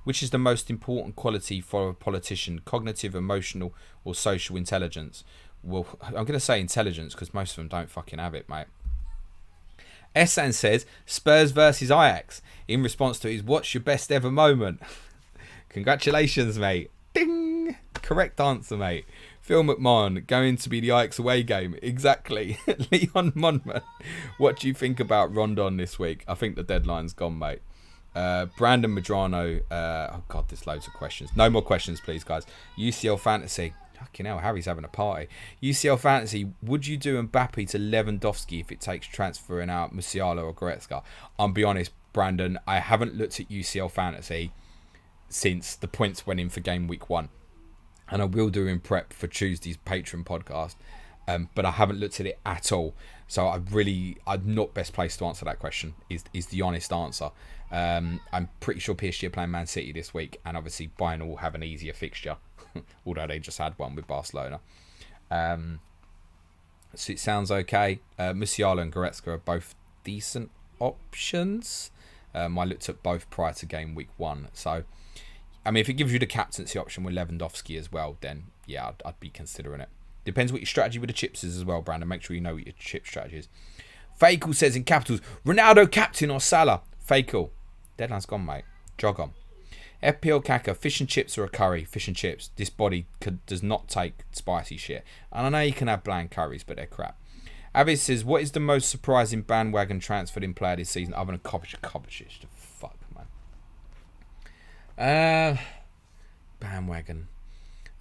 Speaker 1: which is the most important quality for a politician? Cognitive, emotional, or social intelligence? Well, I'm going to say intelligence because most of them don't fucking have it, mate. Esan says, Spurs versus Ajax. In response to his, what's your best ever moment? Congratulations, mate. Ding! Correct answer, mate. Phil McMahon, going to be the Ajax away game. Exactly. Leon Monmouth, what do you think about Rondon this week? I think the deadline's gone, mate. Brandon Medrano. Oh, God, there's loads of questions. No more questions, please, guys. UCL Fantasy. Fucking hell, Harry's having a party. UCL Fantasy, would you do Mbappe to Lewandowski if it takes transferring out Musiala or Goretzka? I'll be honest, Brandon, I haven't looked at UCL Fantasy since the points went in for game week 1. And I will do in prep for Tuesday's Patreon podcast. But I haven't looked at it at all. So I'm not best placed to answer that question, is the honest answer. I'm pretty sure PSG are playing Man City this week. And obviously Bayern will have an easier fixture. Although they just had one with Barcelona. So it sounds okay. Musiala and Goretzka are both decent options. I looked at both prior to game week 1. So, I mean, if it gives you the captaincy option with Lewandowski as well, then yeah, I'd be considering it. Depends what your strategy with the chips is as well, Brandon. Make sure you know what your chip strategy is. Fakel says in capitals, Ronaldo captain or Salah? Fakel. Deadline's gone, mate. Jog on. FPL Kaka, fish and chips or a curry? Fish and chips. This body does not take spicy shit. And I know you can have bland curries, but they're crap. Avis says, what is the most surprising bandwagon transferred in player this season other than Kovacic? Kovacic, the fuck, man. Bandwagon.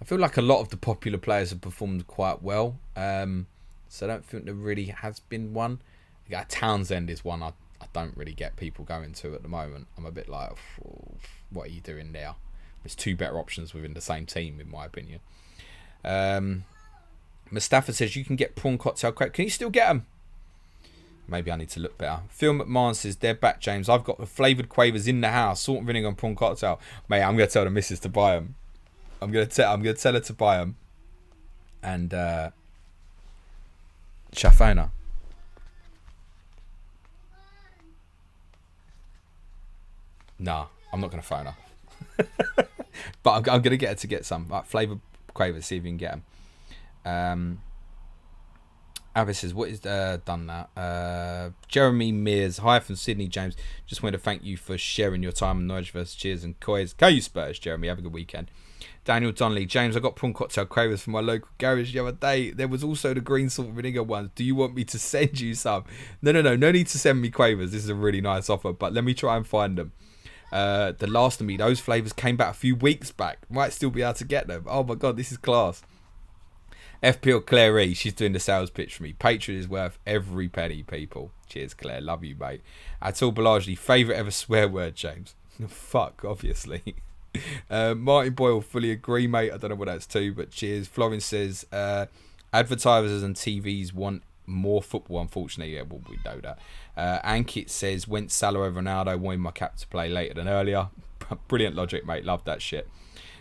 Speaker 1: I feel like a lot of the popular players have performed quite well. So I don't think there really has been one. Townsend is one I don't really get people going to at the moment. I'm a bit like, what are you doing there? There's two better options within the same team, in my opinion. Mustafa says, you can get prawn cocktail crab. Can you still get them? Maybe I need to look better. Phil McMahon says, they're back, James. I've got the flavoured quavers in the house. Salt and vinegar and prawn cocktail. Mate, I'm going to tell the missus to buy them. I'm going to tell her to buy them. And Shafona. Nah, I'm not going to phone her. But I'm going to get her to get some. Like, flavoured quavers, see if you can get them. Avis says, what is done now? Jeremy Mears, hi from Sydney, James. Just wanted to thank you for sharing your time on Norwich vs. Cheers and Coys. Go you Spurs, Jeremy. Have a good weekend. Daniel Donnelly, James, I got prawn cocktail quavers from my local garage the other day. There was also the green salt and vinegar ones. Do you want me to send you some? No need to send me quavers. This is a really nice offer, but let me try and find them. The last of me, those flavours came back a few weeks back. Might still be able to get them. Oh my god, this is class. FPL Claire E, she's doing the sales pitch for me. Patreon is worth every penny, people. Cheers, Claire. Love you, mate. Atul Balajli, favourite ever swear word, James. Fuck, obviously. Martin Boyle, fully agree, mate. I don't know what that's to, but cheers. Florence says, advertisers and TVs want more football, unfortunately. Yeah, well, we know that. Ankit says, went Salah over Ronaldo, wanted my cap to play later than earlier. Brilliant logic, mate. Love that shit.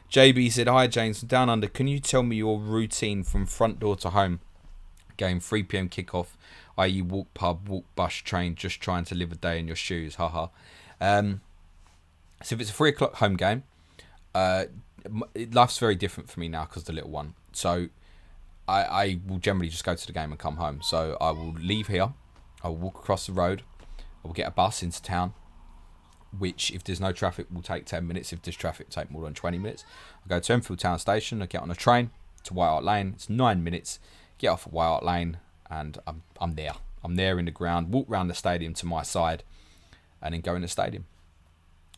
Speaker 1: JB said, hi James, from Down Under, can you tell me your routine from front door to home game, 3 p.m. kickoff, i.e. walk pub, walk bus, train, just trying to live a day in your shoes, haha. So if it's a 3 o'clock home game, life's very different for me now because of the little one. So I will generally just go to the game and come home. So I will leave here, I will walk across the road, I will get a bus into town, which, if there's no traffic, will take 10 minutes. If there's traffic, take more than 20 minutes. I go to Enfield Town Station, I get on a train to White Hart Lane. It's 9 minutes. Get off at White Hart Lane, and I'm there. I'm there in the ground. Walk around the stadium to my side, and then go in the stadium.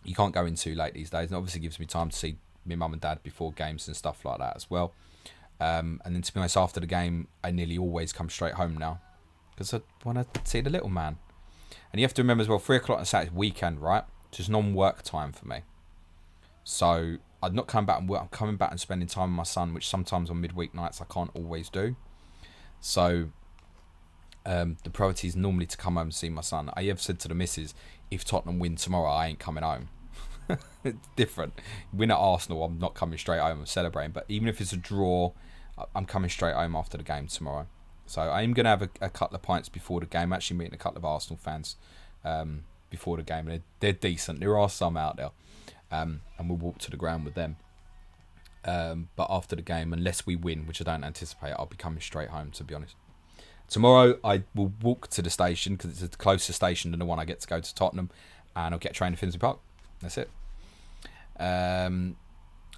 Speaker 1: You can't go in too late these days. And obviously gives me time to see my mum and dad before games and stuff like that as well. And then, to be honest, after the game, I nearly always come straight home now, because I want to see the little man. And you have to remember as well, 3 o'clock on Saturday weekend, right? It's just non-work time for me. So I'd not come back and work. I'm coming back and spending time with my son, which sometimes on midweek nights I can't always do. So the priority is normally to come home and see my son. I have said to the missus, if Tottenham win tomorrow, I ain't coming home. It's different. Win at Arsenal, I'm not coming straight home. I'm celebrating. But even if it's a draw, I'm coming straight home after the game tomorrow. So I'm going to have a couple of pints before the game. I'm actually meeting a couple of Arsenal fans before the game. They're decent. There are some out there. And we'll walk to the ground with them. But after the game, unless we win, which I don't anticipate, I'll be coming straight home, to be honest. Tomorrow, I will walk to the station, because it's a closer station than the one I get to go to Tottenham. And I'll get a train to Finsbury Park. That's it.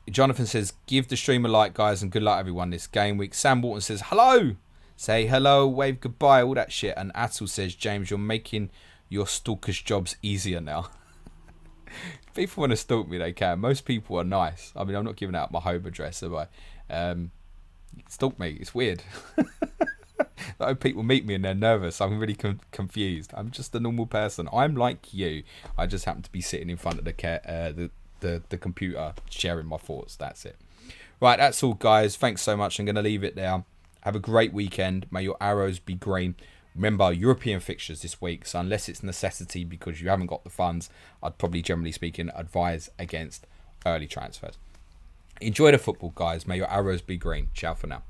Speaker 1: Jonathan says, give the stream a like, guys, and good luck, everyone, this game week. Sam Walton says, hello. Say hello, wave goodbye, all that shit. And Atul says, James, you're making your stalkers' jobs easier now. People want to stalk me, they can. Most people are nice. I mean, I'm not giving out my home address, am I? Stalk me, it's weird. Like, people meet me and they're nervous. I'm really confused. I'm just a normal person. I'm like you. I just happen to be sitting in front of the computer sharing my thoughts. That's it. Right, that's all, guys. Thanks so much. I'm going to leave it there. Have a great weekend. May your arrows be green. Remember, European fixtures this week, so unless it's necessity because you haven't got the funds, I'd probably, generally speaking, advise against early transfers. Enjoy the football, guys. May your arrows be green. Ciao for now.